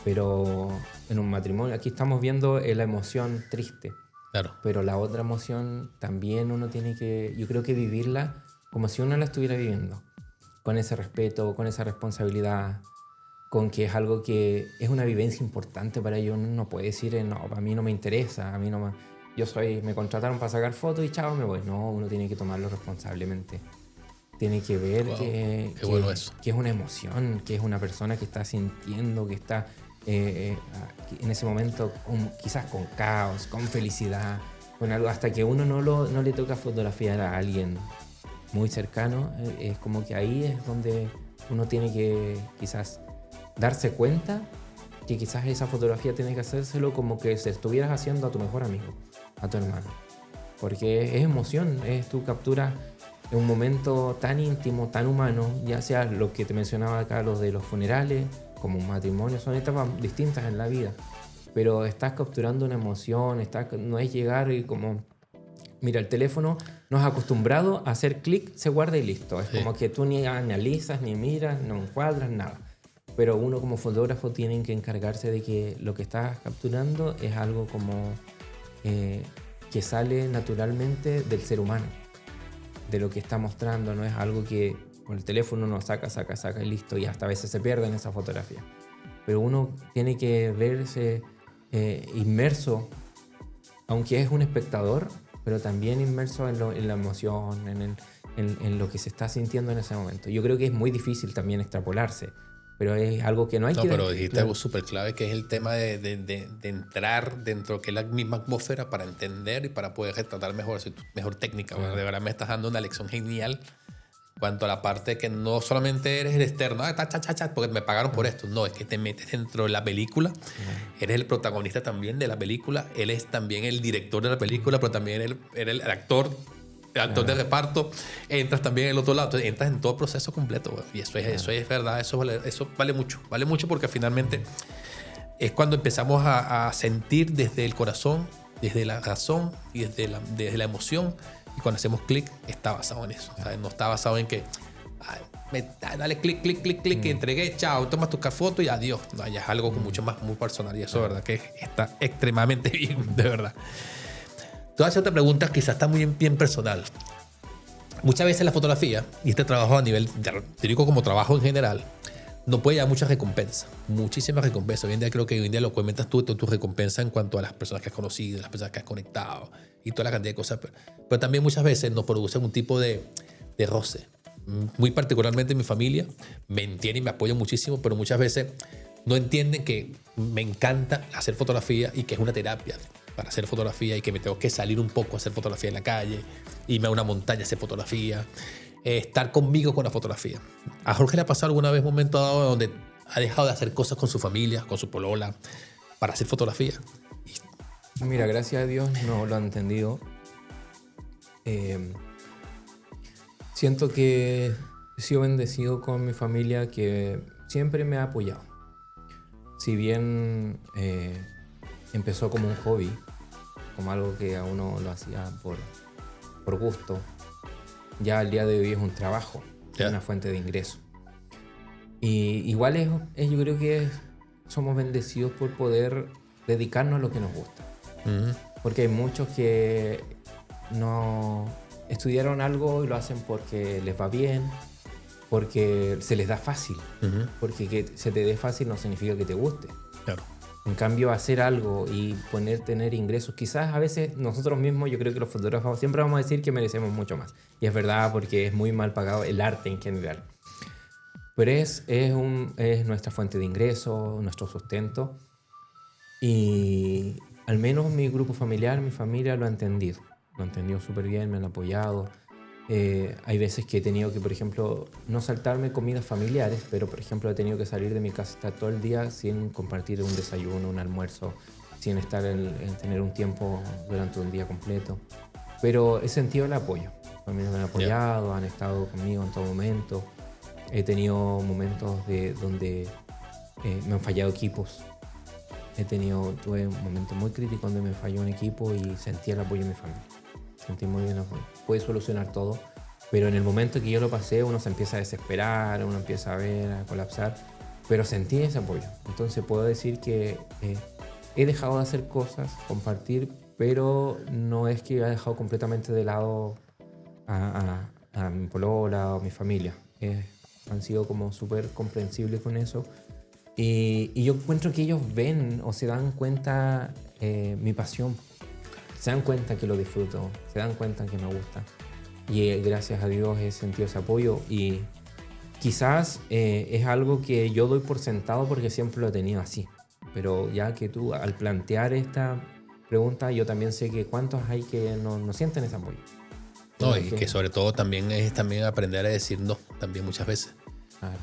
Pero en un matrimonio, aquí estamos viendo la emoción triste. Claro. Pero la otra emoción también uno tiene que, yo creo que vivirla como si uno la estuviera viviendo. Con ese respeto, con esa responsabilidad, con que es algo que es una vivencia importante para ellos. Uno no puede decir, no, para mí no me interesa, a mí no me... me contrataron para sacar fotos y chao, me voy. No, uno tiene que tomarlo responsablemente. Tiene que ver que es una emoción, que es una persona que está sintiendo, que está en ese momento quizás con caos, con felicidad, con algo. Hasta que uno no le toca fotografiar a alguien muy cercano, es como que ahí es donde uno tiene que quizás darse cuenta que quizás esa fotografía tiene que hacérselo como que se estuvieras haciendo a tu mejor amigo, a tu hermano. Porque es emoción, es tu captura en un momento tan íntimo, tan humano, ya sea lo que te mencionaba acá, los de los funerales, como un matrimonio, son etapas distintas en la vida. Pero estás capturando una emoción, no es llegar y como... Mira, el teléfono nos ha acostumbrado a hacer clic, se guarda y listo. Es como que tú ni analizas, ni miras, no encuadras, nada. Pero uno como fotógrafo tiene que encargarse de que lo que estás capturando es algo como que sale naturalmente del ser humano, de lo que está mostrando. No es algo que con el teléfono uno saca y listo, y hasta a veces se pierde en esa fotografía. Pero uno tiene que verse inmerso, aunque es un espectador, pero también inmerso en la emoción, en lo que se está sintiendo en ese momento. Yo creo que es muy difícil también extrapolarse, pero es algo que no hay que... No, pero dijiste algo súper clave, que es el tema de entrar dentro que es la misma atmósfera para entender y para poder retratar mejor técnica. Bueno, de verdad me estás dando una lección genial en cuanto a la parte que no solamente eres el externo, porque me pagaron por esto. No, es que te metes dentro de la película, eres el protagonista también de la película, él es también el director de la película, pero también eres el actor de reparto, entras también en el otro lado, entonces entras en todo el proceso completo, güey. Y eso es verdad, eso vale mucho porque finalmente es cuando empezamos a sentir desde el corazón, desde la razón y desde la emoción, y cuando hacemos clic está basado en eso, ¿sabes? No está basado en que dale clic, que entregué, chao, tomas tu foto y adiós. No, ya es algo con mucho más, muy personal, y eso de verdad que está extremadamente bien, de verdad. Te voy a hacer otra pregunta, quizás está muy bien personal. Muchas veces la fotografía, y este trabajo a nivel, te digo como trabajo en general, no puede dar muchas recompensas, muchísimas recompensas. Hoy en día creo que hoy en día lo comentas tú, tu recompensa en cuanto a las personas que has conocido, las personas que has conectado y toda la cantidad de cosas. Pero también muchas veces nos producen un tipo de roce. Muy particularmente mi familia me entiende y me apoya muchísimo, pero muchas veces no entienden que me encanta hacer fotografía y que es una terapia para hacer fotografía y que me tengo que salir un poco a hacer fotografía en la calle, irme a una montaña a hacer fotografía, estar conmigo con la fotografía. ¿A Jorge le ha pasado alguna vez un momento dado donde ha dejado de hacer cosas con su familia, con su polola, para hacer fotografía? Mira, gracias a Dios no lo han entendido. Siento que he sido bendecido con mi familia, que siempre me ha apoyado. Si bien empezó como un hobby, como algo que a uno lo hacía por gusto, ya al día de hoy es un trabajo, es una fuente de ingreso. Y igual yo creo que somos bendecidos por poder dedicarnos a lo que nos gusta. Porque hay muchos que no estudiaron algo y lo hacen porque les va bien, porque se les da fácil. Porque que se te dé fácil no significa que te guste. Claro. En cambio, hacer algo y tener ingresos, quizás a veces nosotros mismos, yo creo que los fotógrafos siempre vamos a decir que merecemos mucho más. Y es verdad, porque es muy mal pagado el arte en general. Pero es nuestra fuente de ingresos, nuestro sustento. Y al menos mi grupo familiar, mi familia lo ha entendido. Lo han entendido súper bien, me han apoyado. Hay veces que he tenido que, por ejemplo, no saltarme comidas familiares, pero, por ejemplo, he tenido que salir de mi casa estar todo el día sin compartir un desayuno, un almuerzo, sin estar en tener un tiempo durante un día completo. Pero he sentido el apoyo. También me han apoyado, han estado conmigo en todo momento. He tenido momentos donde me han fallado equipos. Tuve un momento muy crítico donde me falló un equipo y sentí el apoyo de mi familia. Sentí muy bien el apoyo. Puede solucionar todo, pero en el momento que yo lo pasé, uno se empieza a desesperar, uno empieza a ver, a colapsar, pero sentí ese apoyo. Entonces puedo decir que he dejado de hacer cosas, compartir, pero no es que haya dejado completamente de lado a mi polola o mi familia. Han sido como súper comprensibles con eso. Y yo encuentro que ellos ven o se dan cuenta mi pasión. Se dan cuenta que lo disfruto, se dan cuenta que me gusta. Y gracias a Dios he sentido ese apoyo. Y quizás es algo que yo doy por sentado porque siempre lo he tenido así. Pero ya que tú al plantear esta pregunta, yo también sé que cuántos hay que no sienten ese apoyo. No, y que sobre todo también es aprender a decir no, también muchas veces.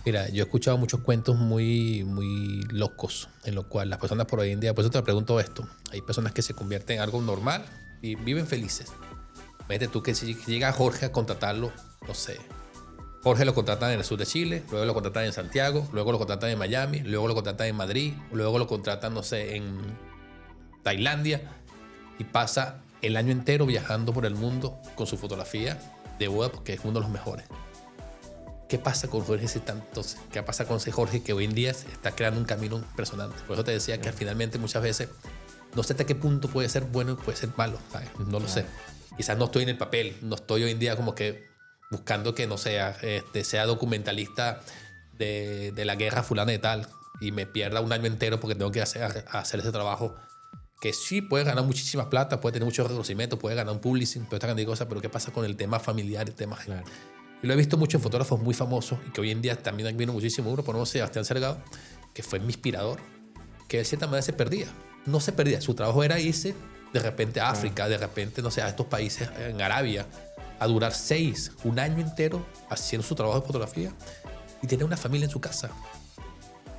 Mira, yo he escuchado muchos cuentos muy, muy locos en los cuales las personas por hoy en día, por eso te pregunto esto, hay personas que se convierten en algo normal y viven felices. Imagínate tú que si llega Jorge a contratarlo, no sé, Jorge lo contratan en el sur de Chile, luego lo contratan en Santiago, luego lo contratan en Miami, luego lo contratan en Madrid, luego lo contratan, no sé, en Tailandia, y pasa el año entero viajando por el mundo con su fotografía de boda porque es uno de los mejores. ¿Qué pasa con Jorge ¿Qué pasa con ese Jorge que hoy en día está creando un camino impresionante? Por eso te decía que finalmente muchas veces no sé hasta qué punto puede ser bueno y puede ser malo, ¿sabes? No lo sé. Quizás no estoy en el papel, no estoy hoy en día como que buscando que no sea, sea documentalista de la guerra fulana y tal y me pierda un año entero porque tengo que hacer ese trabajo que sí puede ganar muchísima plata, puede tener mucho reconocimiento, puede ganar un publishing, toda esta cantidad de cosas, pero ¿qué pasa con el tema familiar, el tema? Claro. Y lo he visto mucho en fotógrafos muy famosos y que hoy en día también admiro muchísimo. Uno, por ejemplo, Sebastián Salgado, que fue mi inspirador, que de cierta manera se perdía. No se perdía, su trabajo era irse de repente a África, de repente, no sé, a estos países en Arabia, a durar un año entero haciendo su trabajo de fotografía y tenía una familia en su casa.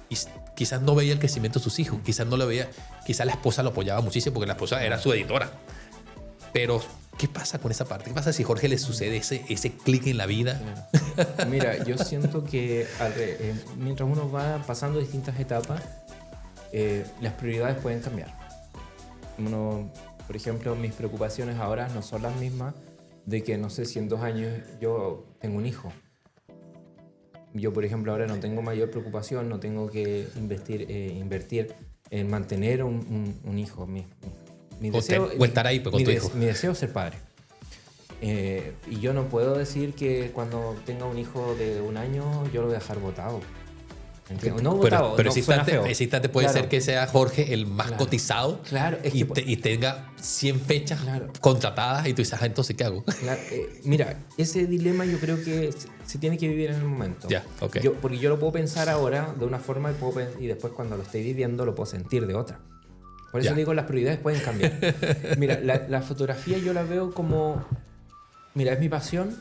Y quizás no veía el crecimiento de sus hijos, quizás no lo veía, quizás la esposa lo apoyaba muchísimo porque la esposa era su editora. Pero, ¿qué pasa con esa parte? ¿Qué pasa si a Jorge le sucede ese clic en la vida? Mira, yo siento que mientras uno va pasando distintas etapas, las prioridades pueden cambiar. Por ejemplo, mis preocupaciones ahora no son las mismas de que, no sé, si en 2 años yo tengo un hijo. Yo, por ejemplo, ahora no tengo mayor preocupación, no tengo que invertir en mantener un hijo. Mi deseo, o estar ahí con tu hijo. Mi deseo es ser padre. Y yo no puedo decir que cuando tenga un hijo de 1 año yo lo voy a dejar botado. No votado, pero no, ese instante puede ser que sea Jorge el más cotizado y tenga 100 fechas contratadas y tú dices, entonces, ¿qué hago? Mira, ese dilema yo creo que se tiene que vivir en el momento. Porque yo lo puedo pensar ahora de una forma y después cuando lo esté viviendo lo puedo sentir de otra. Por eso digo, las prioridades pueden cambiar. Mira, la fotografía yo la veo como... Mira, es mi pasión.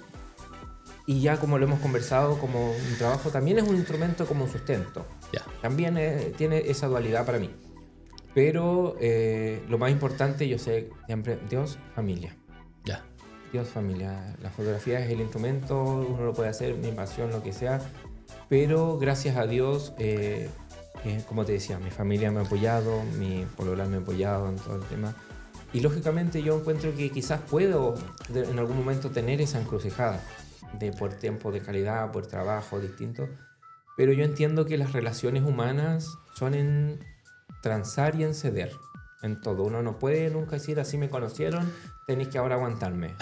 Y ya como lo hemos conversado, como un trabajo, también es un instrumento como un sustento. También tiene esa dualidad para mí. Pero lo más importante, yo sé siempre, Dios, familia. Dios, familia. La fotografía es el instrumento, uno lo puede hacer, mi pasión, lo que sea. Pero gracias a Dios, como te decía, mi familia me ha apoyado, mi polola me ha apoyado en todo el tema. Y lógicamente yo encuentro que quizás puedo en algún momento tener esa encrucijada. Por tiempo de calidad, por trabajo distinto. Pero yo entiendo que las relaciones humanas son en transar y en ceder. En todo. Uno no puede nunca decir, así me conocieron, tenéis que ahora aguantarme.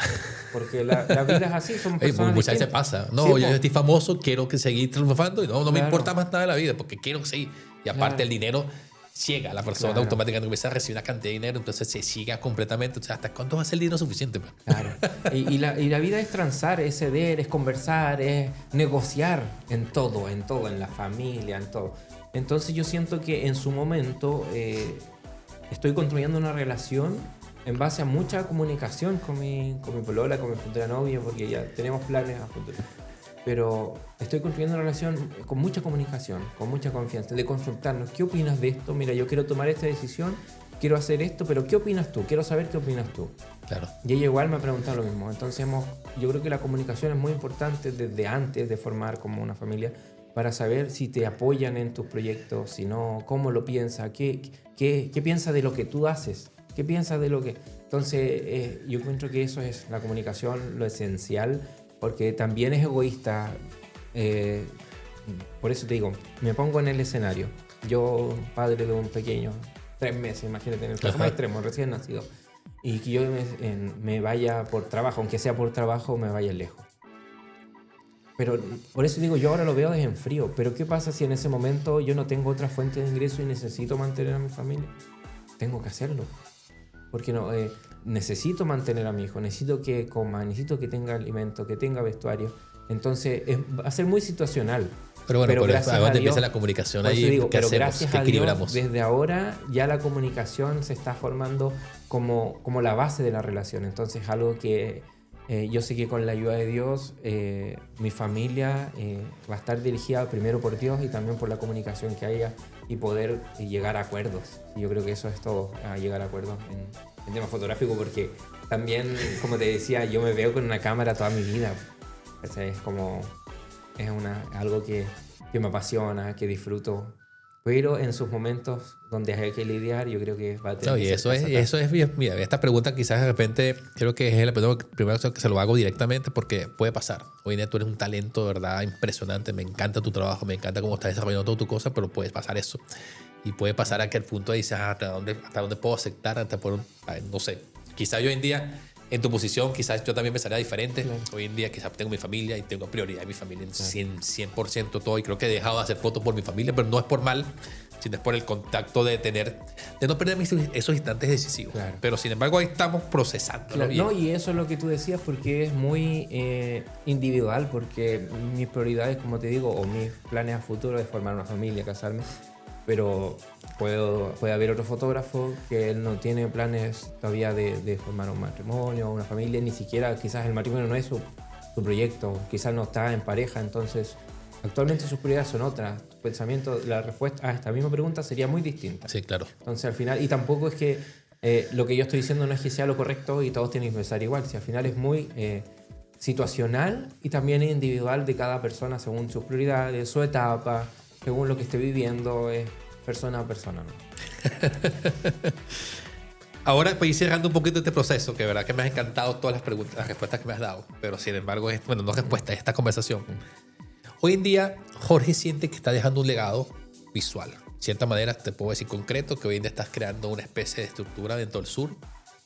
Porque la vida es así, son personas muchas veces pasa. No, yo estoy famoso, quiero que seguir triunfando y no me importa más nada de la vida porque quiero seguir. Y aparte el dinero ciega a la persona, automáticamente comienza a recibir una cantidad de dinero, entonces se ciega completamente. O sea, ¿hasta cuándo va a ser el dinero suficiente? Claro. Y la vida es transar, es ceder, es conversar, es negociar en todo, en la familia, en todo. Entonces yo siento que en su momento estoy construyendo una relación en base a mucha comunicación con mi polola, con mi futura novia, porque ya tenemos planes a futuro. Pero estoy construyendo una relación con mucha comunicación, con mucha confianza, de consultarnos. ¿Qué opinas de esto? Mira, yo quiero tomar esta decisión, quiero hacer esto, pero ¿qué opinas tú? Quiero saber qué opinas tú. Claro. Y ella igual me ha preguntado lo mismo. Entonces yo creo que la comunicación es muy importante desde antes de formar como una familia para saber si te apoyan en tus proyectos, si no, cómo lo piensa, qué piensa de lo que tú haces, qué piensa de lo que... Entonces yo encuentro que eso es la comunicación, lo esencial, porque también es egoísta. Por eso te digo, me pongo en el escenario. Yo, padre de un pequeño, 3 meses, imagínate, en el caso más extremo, recién nacido, y que yo me vaya por trabajo, aunque sea por trabajo, me vaya lejos. Pero por eso digo, yo ahora lo veo desde en frío. Pero ¿qué pasa si en ese momento yo no tengo otra fuente de ingreso y necesito mantener a mi familia? Tengo que hacerlo. Porque no, necesito mantener a mi hijo, necesito que coma, necesito que tenga alimento, que tenga vestuario. Entonces va a ser muy situacional. Pero bueno, gracias a Dios, empieza la comunicación ahí. Digo, pero gracias a Dios, desde ahora ya la comunicación se está formando como la base de la relación. Entonces algo que yo sé que con la ayuda de Dios, mi familia va a estar dirigida primero por Dios y también por la comunicación que haya y poder llegar a acuerdos. Y yo creo que eso es todo, llegar a acuerdos en tema fotográfico, porque también, como te decía, yo me veo con una cámara toda mi vida. O sea, es como... algo que me apasiona, que disfruto. Pero en sus momentos donde hay que lidiar, yo creo que va a tener No, y eso es bien. Mira, esta pregunta quizás de repente creo que es la primera cosa que se lo hago directamente porque puede pasar. Hoy en día tú eres un talento, de verdad, impresionante. Me encanta tu trabajo, me encanta cómo estás desarrollando toda tu cosa, pero puede pasar eso. Y puede pasar a que al punto dices, ¿hasta dónde puedo aceptar? No sé. Quizás yo hoy en día, en tu posición, quizás yo también pensaría diferente. Claro. Hoy en día quizás tengo mi familia y tengo prioridad en mi familia en 100% todo. Y creo que he dejado de hacer fotos por mi familia, pero no es por mal, sino es por el contacto de no perder esos instantes decisivos. Claro. Pero sin embargo ahí estamos procesando. Claro. No, y eso es lo que tú decías porque es muy individual, porque mis prioridades, como te digo, o mis planes a futuro es formar una familia, casarme. Pero puede haber otro fotógrafo que él no tiene planes todavía de formar un matrimonio, una familia, ni siquiera quizás el matrimonio no es su proyecto, quizás no está en pareja, entonces actualmente sus prioridades son otras. Tu pensamiento, la respuesta a esta misma pregunta sería muy distinta. Sí, claro. Entonces al final, y tampoco es que lo que yo estoy diciendo no es que sea lo correcto y todos tienen que pensar igual, si al final es muy situacional y también individual de cada persona según sus prioridades, su etapa, según lo que esté viviendo, es persona a persona, ¿no? Ahora, para ir cerrando un poquito este proceso, que de verdad que me has encantado todas las preguntas, las respuestas que me has dado, pero sin embargo, no respuesta, esta conversación. Hoy en día, Jorge siente que está dejando un legado visual. De cierta manera, te puedo decir concreto que hoy en día estás creando una especie de estructura dentro del sur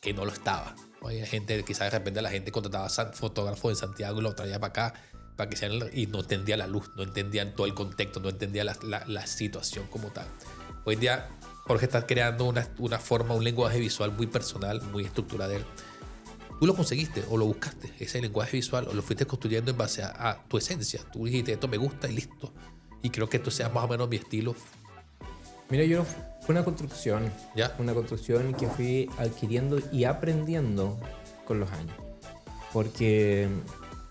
que no lo estaba. Hoy hay gente, quizás de repente la gente contrataba fotógrafos en Santiago y lo traía para acá, para que sean, y no entendía la luz, no entendían todo el contexto, no entendía la situación como tal. Hoy en día Jorge está creando una forma, un lenguaje visual muy personal, muy estructurado de él. Tú lo conseguiste o lo buscaste, ese lenguaje visual, o lo fuiste construyendo en base a tu esencia. Tú dijiste, esto me gusta y listo. Y creo que esto sea más o menos mi estilo. Mira, fue una construcción. ¿Ya? Una construcción que fui adquiriendo y aprendiendo con los años. Porque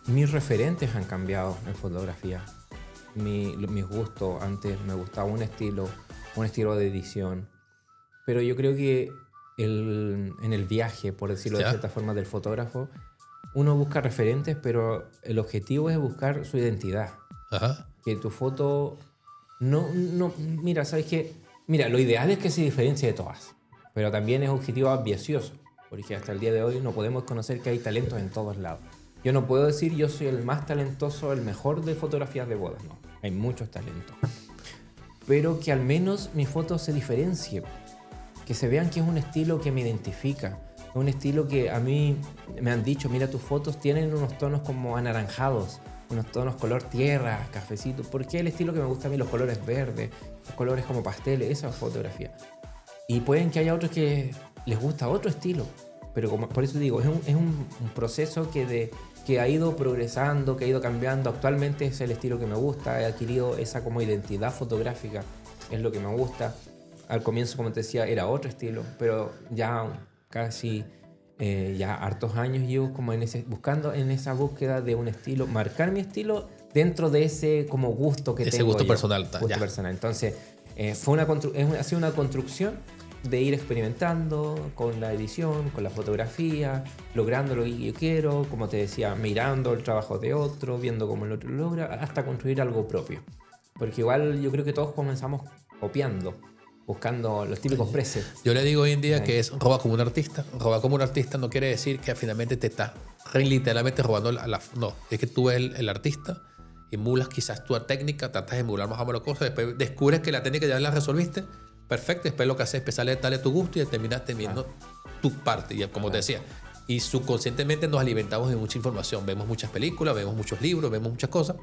mis referentes han cambiado en fotografía. Mis gustos, antes me gustaba un estilo de edición. Pero yo creo que en el viaje, por decirlo de cierta forma, del fotógrafo, uno busca referentes, pero el objetivo es buscar su identidad. Ajá. Que tu foto mira, ¿sabes qué? Mira, lo ideal es que se diferencie de todas, pero también es objetivo ambicioso, porque hasta el día de hoy no podemos conocer que hay talentos en todos lados. Yo no puedo decir yo soy el más talentoso, el mejor de fotografías de bodas, no. Hay muchos talentos. Pero que al menos mi foto se diferencie, que se vean que es un estilo que me identifica, un estilo que a mí me han dicho, mira, tus fotos tienen unos tonos como anaranjados, unos tonos color tierra, cafecito, porque el estilo que me gusta a mí, los colores verdes, los colores como pasteles, esa fotografía. Y pueden que haya otros que les gusta otro estilo, pero por eso digo, es un proceso que ha ido progresando, que ha ido cambiando. Actualmente es el estilo que me gusta, he adquirido esa como identidad fotográfica, es lo que me gusta. Al comienzo, como te decía, era otro estilo, pero ya casi ya hartos años llevo como buscando en esa búsqueda de un estilo, marcar mi estilo dentro de ese como gusto que tengo. Ese gusto personal. Gusto personal. Entonces, ha sido una construcción de ir experimentando con la edición, con la fotografía, logrando lo que yo quiero, como te decía, mirando el trabajo de otro, viendo cómo el otro lo logra, hasta construir algo propio. Porque igual yo creo que todos comenzamos copiando, buscando los típicos presets. Yo le digo hoy en día que es roba como un artista. Roba como un artista no quiere decir que finalmente te estás literalmente robando no, es que tú eres el artista, emulas quizás tu técnica, tratas de emular más o menos cosas, después descubres que la técnica ya la resolviste, perfecto, después lo que haces es empezar a darle tu gusto y terminas viendo tu parte, y como te decía, y subconscientemente nos alimentamos de mucha información, vemos muchas películas, vemos muchos libros, vemos muchas cosas,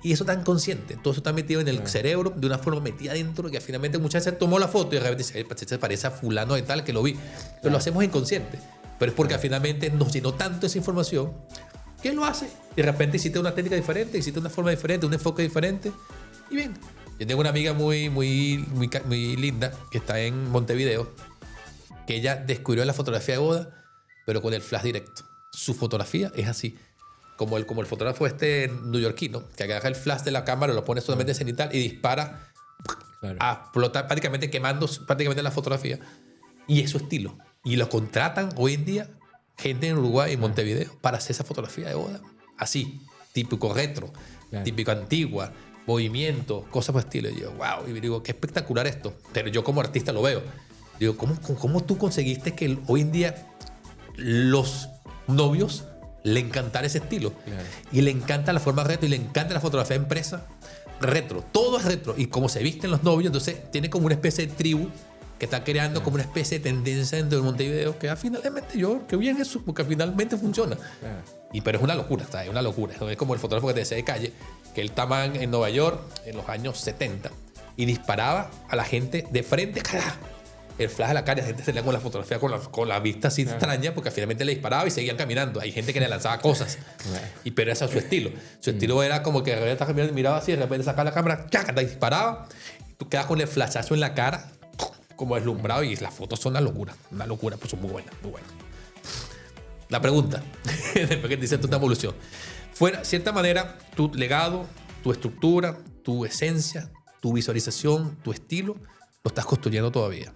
y eso tan consciente, todo eso está metido en el cerebro de una forma metida adentro que finalmente muchas veces tomó la foto y de repente dice, se parece a fulano de tal que lo vi, pero lo hacemos inconsciente, pero es porque finalmente nos llenó tanto esa información que lo hace, de repente hiciste una técnica diferente, hiciste una forma diferente, un enfoque diferente, y bien. Yo tengo una amiga muy linda que está en Montevideo, que ella descubrió la fotografía de boda, pero con el flash directo. Su fotografía es así, como el fotógrafo neoyorquino, que agarra el flash de la cámara, lo pone solamente cenital y dispara a explotar, prácticamente quemando la fotografía. Y es su estilo. Y lo contratan hoy en día gente en Uruguay y Montevideo para hacer esa fotografía de boda. Así, típico retro. típico antigua, movimientos, cosas por el estilo. Y yo, wow, y digo, qué espectacular esto. Pero yo como artista lo veo. Digo, ¿cómo tú conseguiste que hoy en día los novios le encantara ese estilo? Claro. Y le encanta la forma retro y le encanta la fotografía empresa retro. Todo es retro. Y como se visten los novios, entonces tiene como una especie de tribu que está creando como una especie de tendencia dentro del Montevideo que finalmente yo, qué bien eso, porque finalmente funciona. Pero es una locura, es una locura. Es como el fotógrafo que te decía de calle, que él estaba en Nueva York en los años 70 y disparaba a la gente de frente, carajo. El flash a la cara, la gente se le con la fotografía con la vista así extraña, porque finalmente le disparaba y seguían caminando. Hay gente que le lanzaba cosas, pero ese es su estilo. Su estilo era como que de repente estaba caminando y miraba así, de repente sacaba la cámara, ¡chaca!, y disparaba. Y tú quedas con el flashazo en la cara, como deslumbrado, y las fotos son una locura, pues son muy buenas, muy buenas. La pregunta, después que te dice tu evolución, fuera, de cierta manera, tu legado, tu estructura, tu esencia, tu visualización, tu estilo, lo estás construyendo todavía.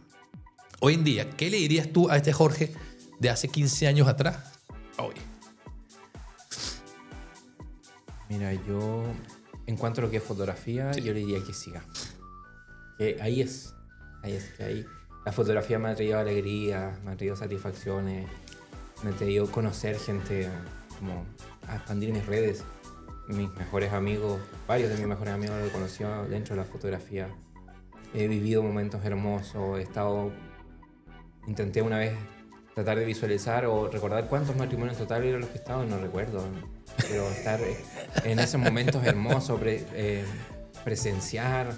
Hoy en día, ¿qué le dirías tú a este Jorge de hace 15 años atrás a hoy? Mira, yo, en cuanto a lo que es fotografía, yo le diría que siga. Ahí la fotografía me ha traído alegría, me ha traído satisfacciones, me ha traído conocer gente, como a expandir mis redes. Mis mejores amigos, varios de mis mejores amigos los he conocido dentro de la fotografía. He vivido momentos hermosos, intenté una vez tratar de visualizar o recordar cuántos matrimonios totales eran los que he estado y no recuerdo. Pero estar en esos momentos hermosos, presenciar,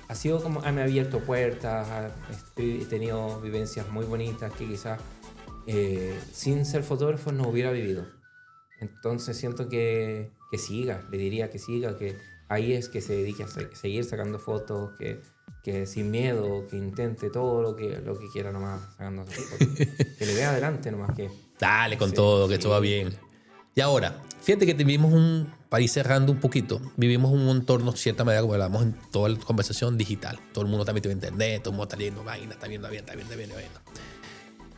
ha sido como, me ha abierto puertas, he tenido vivencias muy bonitas que quizás sin ser fotógrafo no hubiera vivido. Entonces siento que siga, le diría que siga, que ahí es que se dedique a seguir sacando fotos, que sin miedo, que intente todo lo que quiera nomás sacando fotos. Que le vea adelante nomás que... Dale con todo, que todo va bien. Y ahora, fíjate que vivimos para ir cerrando un poquito, vivimos un entorno, de cierta manera, como hablamos en toda la conversación, digital. Todo el mundo está metido en internet, todo el mundo está leyendo vainas, está viendo. De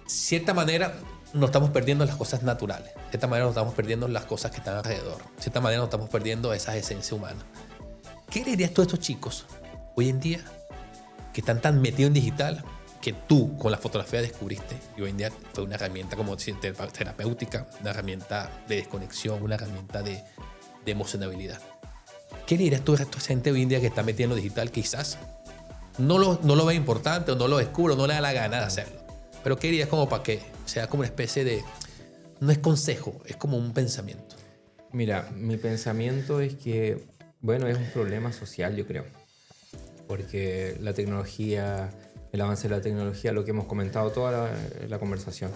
cierta manera, nos estamos perdiendo las cosas naturales. De cierta manera, nos estamos perdiendo las cosas que están alrededor. De cierta manera, nos estamos perdiendo esas esencias humanas. ¿Qué le dirías tú a estos chicos hoy en día que están tan metidos en digital que tú con la fotografía descubriste y hoy en día fue una herramienta como terapéutica, una herramienta de desconexión, una herramienta de emocionabilidad? ¿Qué le dirías tú a esta gente hoy en día que está metida en lo digital? Quizás no lo ve importante o no lo descubre o no le da la gana de hacerlo. Pero ¿qué dirías como para que sea como una especie de... No es consejo, es como un pensamiento? Mira, mi pensamiento es que, bueno, es un problema social, yo creo. Porque la tecnología, el avance de la tecnología, lo que hemos comentado toda la conversación,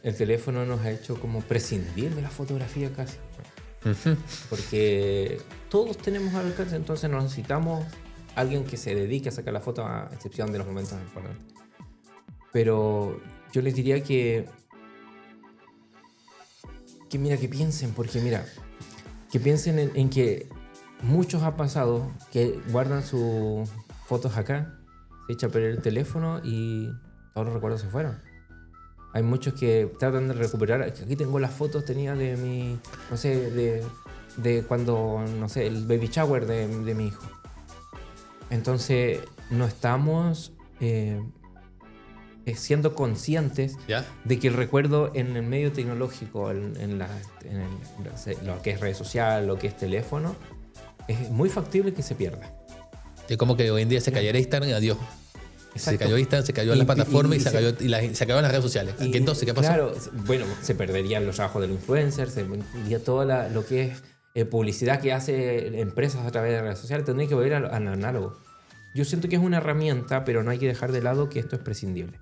el teléfono nos ha hecho como prescindir de la fotografía casi. Porque todos tenemos al alcance, entonces no necesitamos alguien que se dedique a sacar la foto, a excepción de los momentos importantes. Pero yo les diría que mira, que piensen, porque mira, que piensen en que muchos ha pasado que guardan sus fotos acá, se echa a perder el teléfono y todos los recuerdos se fueron. Hay muchos que tratan de recuperar. Aquí tengo las fotos, tenía de mi, no sé, de cuando, no sé, el baby shower de mi hijo. Entonces, no estamos siendo conscientes de que el recuerdo en el medio tecnológico, en lo que es red social, lo que es teléfono, es muy factible que se pierda. Es como que hoy en día se cayera Instagram y adiós. Exacto. Se cayó Instagram, se cayó en la plataforma y se cayó en las redes sociales. Entonces, ¿qué pasó? Claro, bueno, se perderían los trabajos de los influencers, se perdería toda lo que es publicidad que hace empresas a través de redes sociales. Tendría que volver al análogo. Yo siento que es una herramienta, pero no hay que dejar de lado que esto es prescindible.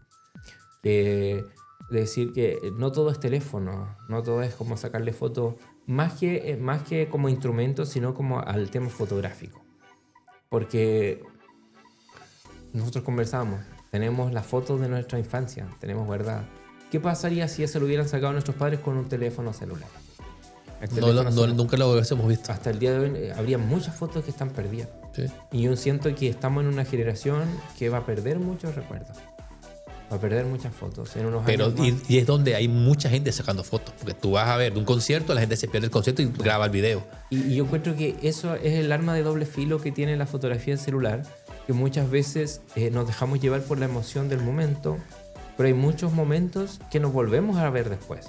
Decir que no todo es teléfono, no todo es como sacarle fotos, más que como instrumento, sino como al tema fotográfico. Porque nosotros conversamos, tenemos las fotos de nuestra infancia, tenemos verdad. ¿Qué pasaría si eso lo hubieran sacado nuestros padres con un teléfono celular? Nunca lo hubiésemos visto. Hasta el día de hoy habría muchas fotos que están perdidas. Sí. Y yo siento que estamos en una generación que va a perder muchos recuerdos. Va a perder muchas fotos en unos Pero, años más. y es donde hay mucha gente sacando fotos. Porque tú vas a ver un concierto, la gente se pierde el concierto y graba el video. Y yo encuentro que eso es el arma de doble filo que tiene la fotografía en celular, que muchas veces nos dejamos llevar por la emoción del momento, pero hay muchos momentos que nos volvemos a ver después.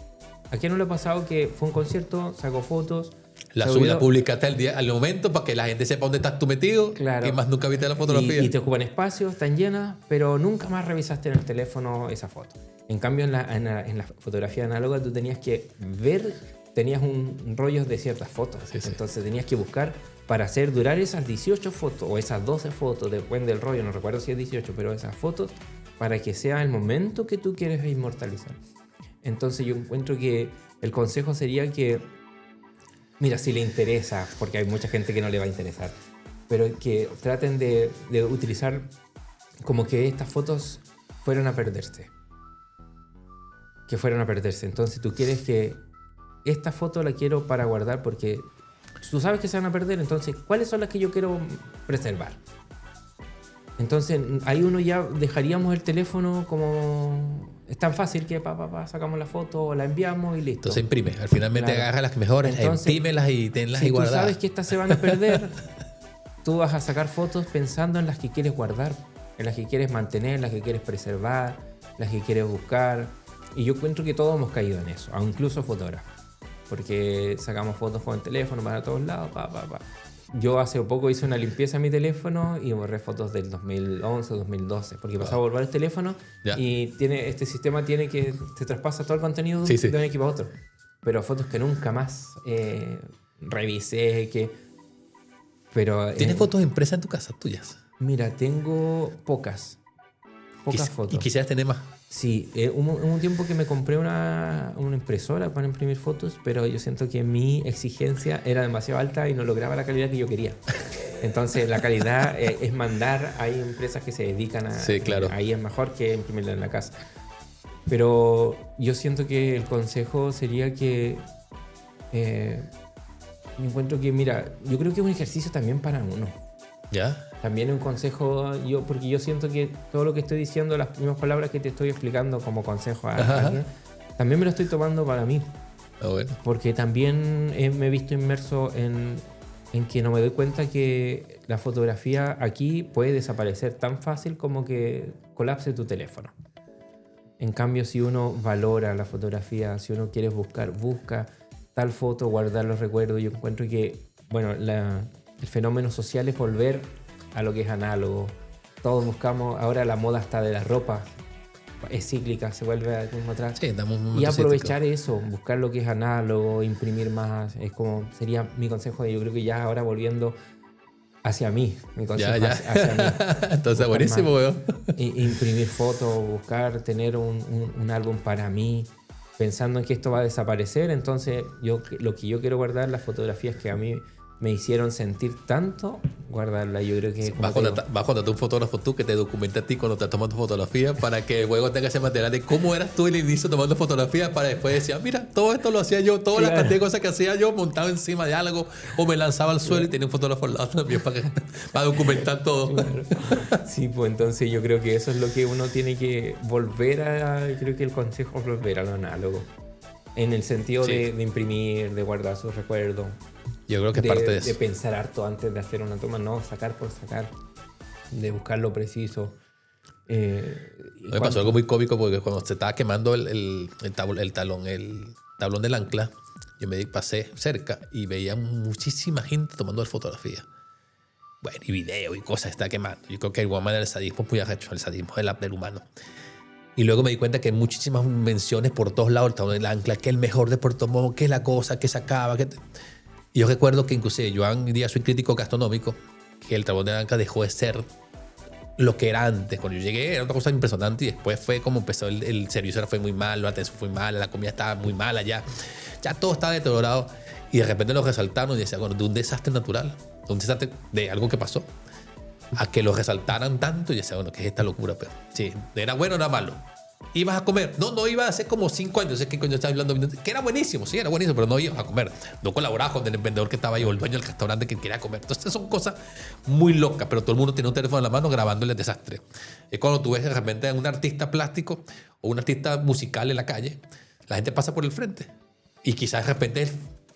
¿A quién no le ha pasado que fue un concierto, sacó fotos, La se subí, la olvidó? publicaste al momento para que la gente sepa dónde estás tú metido Claro. y más nunca viste la fotografía? Y te ocupan espacio, están llenas, pero nunca más revisaste en el teléfono esa foto. En cambio, en la fotografía análoga tú tenías que ver, tenías un rollo de ciertas fotos. Sí, sí. Entonces tenías que buscar para hacer durar esas 18 fotos o esas 12 fotos, depende del rollo, no recuerdo si es 18, pero esas fotos para que sea el momento que tú quieres inmortalizar. Entonces yo encuentro que el consejo sería que, mira, si le interesa, porque hay mucha gente que no le va a interesar, pero que traten de utilizar como que estas fotos fueran a perderse. Que fueran a perderse. Entonces tú quieres que esta foto la quiero para guardar porque tú sabes que se van a perder, entonces, ¿cuáles son las que yo quiero preservar? Entonces, ahí uno ya dejaríamos el teléfono como... Es tan fácil que sacamos la foto, la enviamos y listo. Entonces imprime. Al finalmente Claro. agarra las mejores, Entonces, imprímelas y tenlas Si ahí tú guardadas. sabes que estas se van a perder, tú vas a sacar fotos pensando en las que quieres guardar, en las que quieres mantener, las que quieres preservar, las que quieres buscar. Y yo encuentro que todos hemos caído en eso, incluso fotógrafos. Porque sacamos fotos con el teléfono para todos lados, Yo hace poco hice una limpieza en mi teléfono y borré fotos del 2011, 2012, porque pasaba a volver el teléfono Ya. y este sistema tiene que te traspasa todo el contenido Sí, sí. de un equipo a otro. Pero fotos que nunca más revisé, pero ¿Tienes fotos impresas en tu casa, tuyas? mira, tengo pocas fotos. ¿Y quisieras tener más? Sí, hubo un tiempo que me compré una impresora para imprimir fotos, pero yo siento que mi exigencia era demasiado alta y no lograba la calidad que yo quería. Entonces la calidad es mandar, hay empresas que se dedican a... Sí, claro. Ahí es mejor que imprimirla en la casa. Pero yo siento que el consejo sería que... me encuentro que, mira, yo creo que es un ejercicio también para uno. ¿Ya? También un consejo, porque yo siento que todo lo que estoy diciendo, las mismas palabras que te estoy explicando como consejo a Ajá. alguien, también me lo estoy tomando para mí. Ah, bueno. Porque también me he visto inmerso en que no me doy cuenta que la fotografía aquí puede desaparecer tan fácil como que colapse tu teléfono. En cambio, si uno valora la fotografía, si uno quiere busca tal foto, guardar los recuerdos, yo encuentro que, bueno, el fenómeno social es volver a lo que es análogo. Todos buscamos, ahora la moda está de la ropa, es cíclica, se vuelve al mismo atrás. Sí, damos un Y momento aprovechar eso, buscar lo que es análogo, imprimir más, es como sería mi consejo. Yo creo que ya ahora volviendo hacia mí, mi consejo Ya. hacia mí. Entonces, Buscar buenísimo, más. weón. Imprimir fotos, buscar tener un álbum para mí, pensando en que esto va a desaparecer. Entonces, lo que yo quiero guardar, las fotografías que a mí me hicieron sentir tanto, guardarla. Yo creo que... como Vas te digo, a contratar un fotógrafo tú que te documente a ti cuando te tomas tu fotografía para que luego tengas ese material de cómo eras tú al inicio tomando fotografías para después decir, mira, todo esto lo hacía yo, todas las Claro. cantidad de cosas que hacía yo montado encima de algo o me lanzaba al suelo y tenía un fotógrafo al lado también para documentar todo. Claro. Sí, pues entonces yo creo que eso es lo que uno tiene que volver a... Creo que el consejo es volver a lo análogo. En el sentido Sí. de imprimir, de guardar sus recuerdos. Yo creo que es parte de eso. De pensar harto antes de hacer una toma, no sacar por sacar. De buscar lo preciso. Me pasó algo muy cómico porque cuando se estaba quemando el tablón del ancla, yo me pasé cerca y veía muchísima gente tomando fotografía. Bueno, y video y cosas está quemando. Yo creo que el igual manera el sadismo es muy arrecho, el sadismo del humano. Y luego me di cuenta que hay muchísimas menciones por todos lados, el tablón del ancla, que el mejor de Puerto Montt, que la cosa, que sacaba, Y yo recuerdo que inclusive yo hoy en día soy crítico gastronómico, que el tablón del ancla dejó de ser lo que era antes. Cuando yo llegué era otra cosa impresionante y después fue como empezó el servicio fue muy malo, la atención fue mala, la comida estaba muy mala ya todo estaba deteriorado y de repente lo resaltaron y decía, bueno, de un desastre natural, de un desastre de algo que pasó, a que lo resaltaran tanto y decía, bueno, ¿qué es esta locura? Pero sí, era bueno o era malo, ibas a comer. No iba hace como 5 años. Es que coño estaba hablando. Que era buenísimo, sí, era buenísimo, pero no ibas a comer. No colaborabas con el vendedor que estaba ahí o el dueño del restaurante que quería comer. Entonces son cosas muy locas, pero todo el mundo tiene un teléfono en la mano grabándole el desastre. Es cuando tú ves de repente a un artista plástico o un artista musical en la calle, la gente pasa por el frente. Y quizás de repente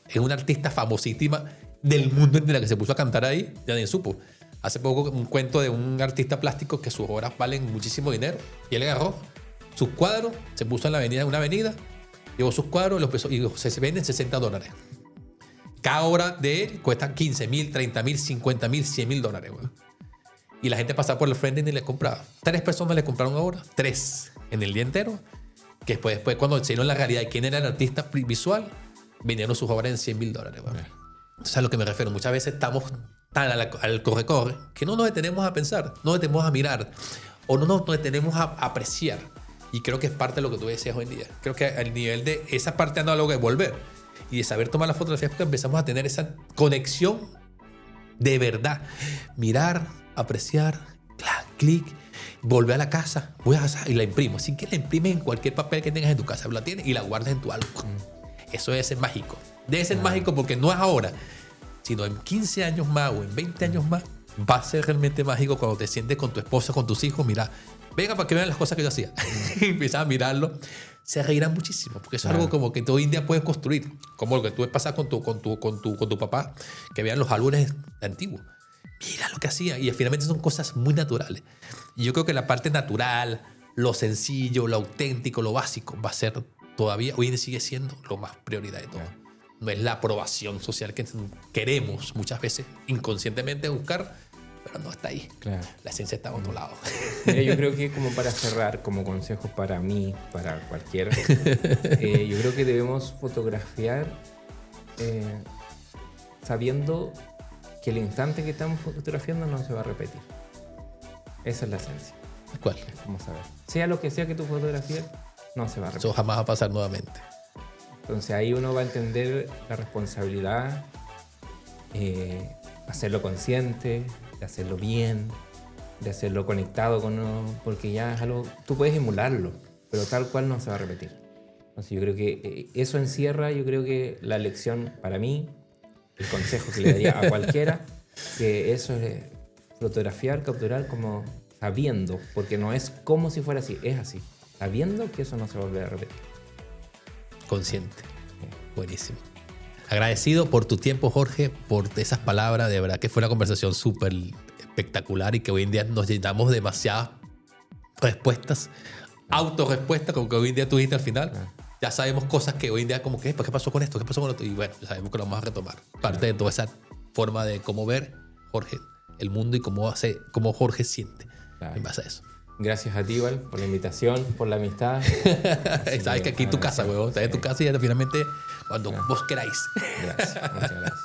es una artista famosísima del mundo entero que se puso a cantar ahí, ya nadie supo. Hace poco un cuento de un artista plástico que sus obras valen muchísimo dinero y él agarró sus cuadros, se puso en una avenida, llevó sus cuadros y se venden $60. Cada obra de él cuesta $15,000, $30,000, $50,000, $100,000. Güey. Y la gente pasaba por el frente y ni le compraba. 3 personas le compraron ahora, 3 en el día entero, que después cuando se dieron la realidad de quién era el artista visual, vendieron sus obras en $100,000. Güey. Entonces a lo que me refiero, muchas veces estamos tan al corre-corre que no nos detenemos a pensar, no nos detenemos a mirar o no nos detenemos a apreciar. Y creo que es parte de lo que tú decías hoy en día. Creo que al nivel de esa parte análoga de volver y de saber tomar las fotografías, porque empezamos a tener esa conexión de verdad. Mirar, apreciar, clic, volver a la casa, voy a casa y la imprimo. Así que la imprimes en cualquier papel que tengas en tu casa, la tienes y la guardas en tu álbum. Eso debe ser mágico. Debe ser mágico porque no es ahora, sino en 15 años más o en 20 años más, va a ser realmente mágico cuando te sientes con tu esposa, con tus hijos, mira, venga para que vean las cosas que yo hacía. Y empiezas a mirarlo, se reirán muchísimo, porque eso es algo como que hoy en día puedes construir, como lo que tú pasas con tu papá, que vean los álbumes antiguos. Mira lo que hacía, y finalmente son cosas muy naturales. Y yo creo que la parte natural, lo sencillo, lo auténtico, lo básico, va a ser todavía, hoy en día sigue siendo lo más prioridad de todo. No es la aprobación social que queremos muchas veces inconscientemente buscar, pero no está ahí. Claro. La esencia está a otro lado. Mira, yo creo que como para cerrar, como consejo para mí, para cualquiera, yo creo que debemos fotografiar sabiendo que el instante que estamos fotografiando no se va a repetir. Esa es la esencia. ¿Cuál? Es como saber. Sea lo que sea que tu fotografía, no se va a repetir. Eso jamás va a pasar nuevamente. Entonces ahí uno va a entender la responsabilidad, hacerlo consciente, de hacerlo bien, de hacerlo conectado con uno, porque ya es algo, tú puedes emularlo, pero tal cual no se va a repetir. Entonces yo creo que eso encierra, yo creo que la lección para mí, el consejo que le daría a cualquiera, que eso es fotografiar, capturar como sabiendo, porque no es como si fuera así, es así, sabiendo que eso no se va a volver a repetir. Consciente. Buenísimo. Agradecido por tu tiempo, Jorge, por esas palabras. De verdad que fue una conversación súper espectacular y que hoy en día nos llenamos de demasiadas respuestas, autorrespuestas, como que hoy en día tú dijiste al final. Ya sabemos cosas que hoy en día como que, ¿qué pasó con esto? ¿Qué pasó con esto? Y bueno, ya sabemos que lo vamos a retomar. Parte de toda esa forma de cómo ver, Jorge, el mundo y cómo Jorge siente en base a eso. Gracias a ti, Val, por la invitación, por la amistad. Sabes que aquí es tu casa, huevón. Estás en tu casa y finalmente cuando vos queráis. Gracias, muchas gracias.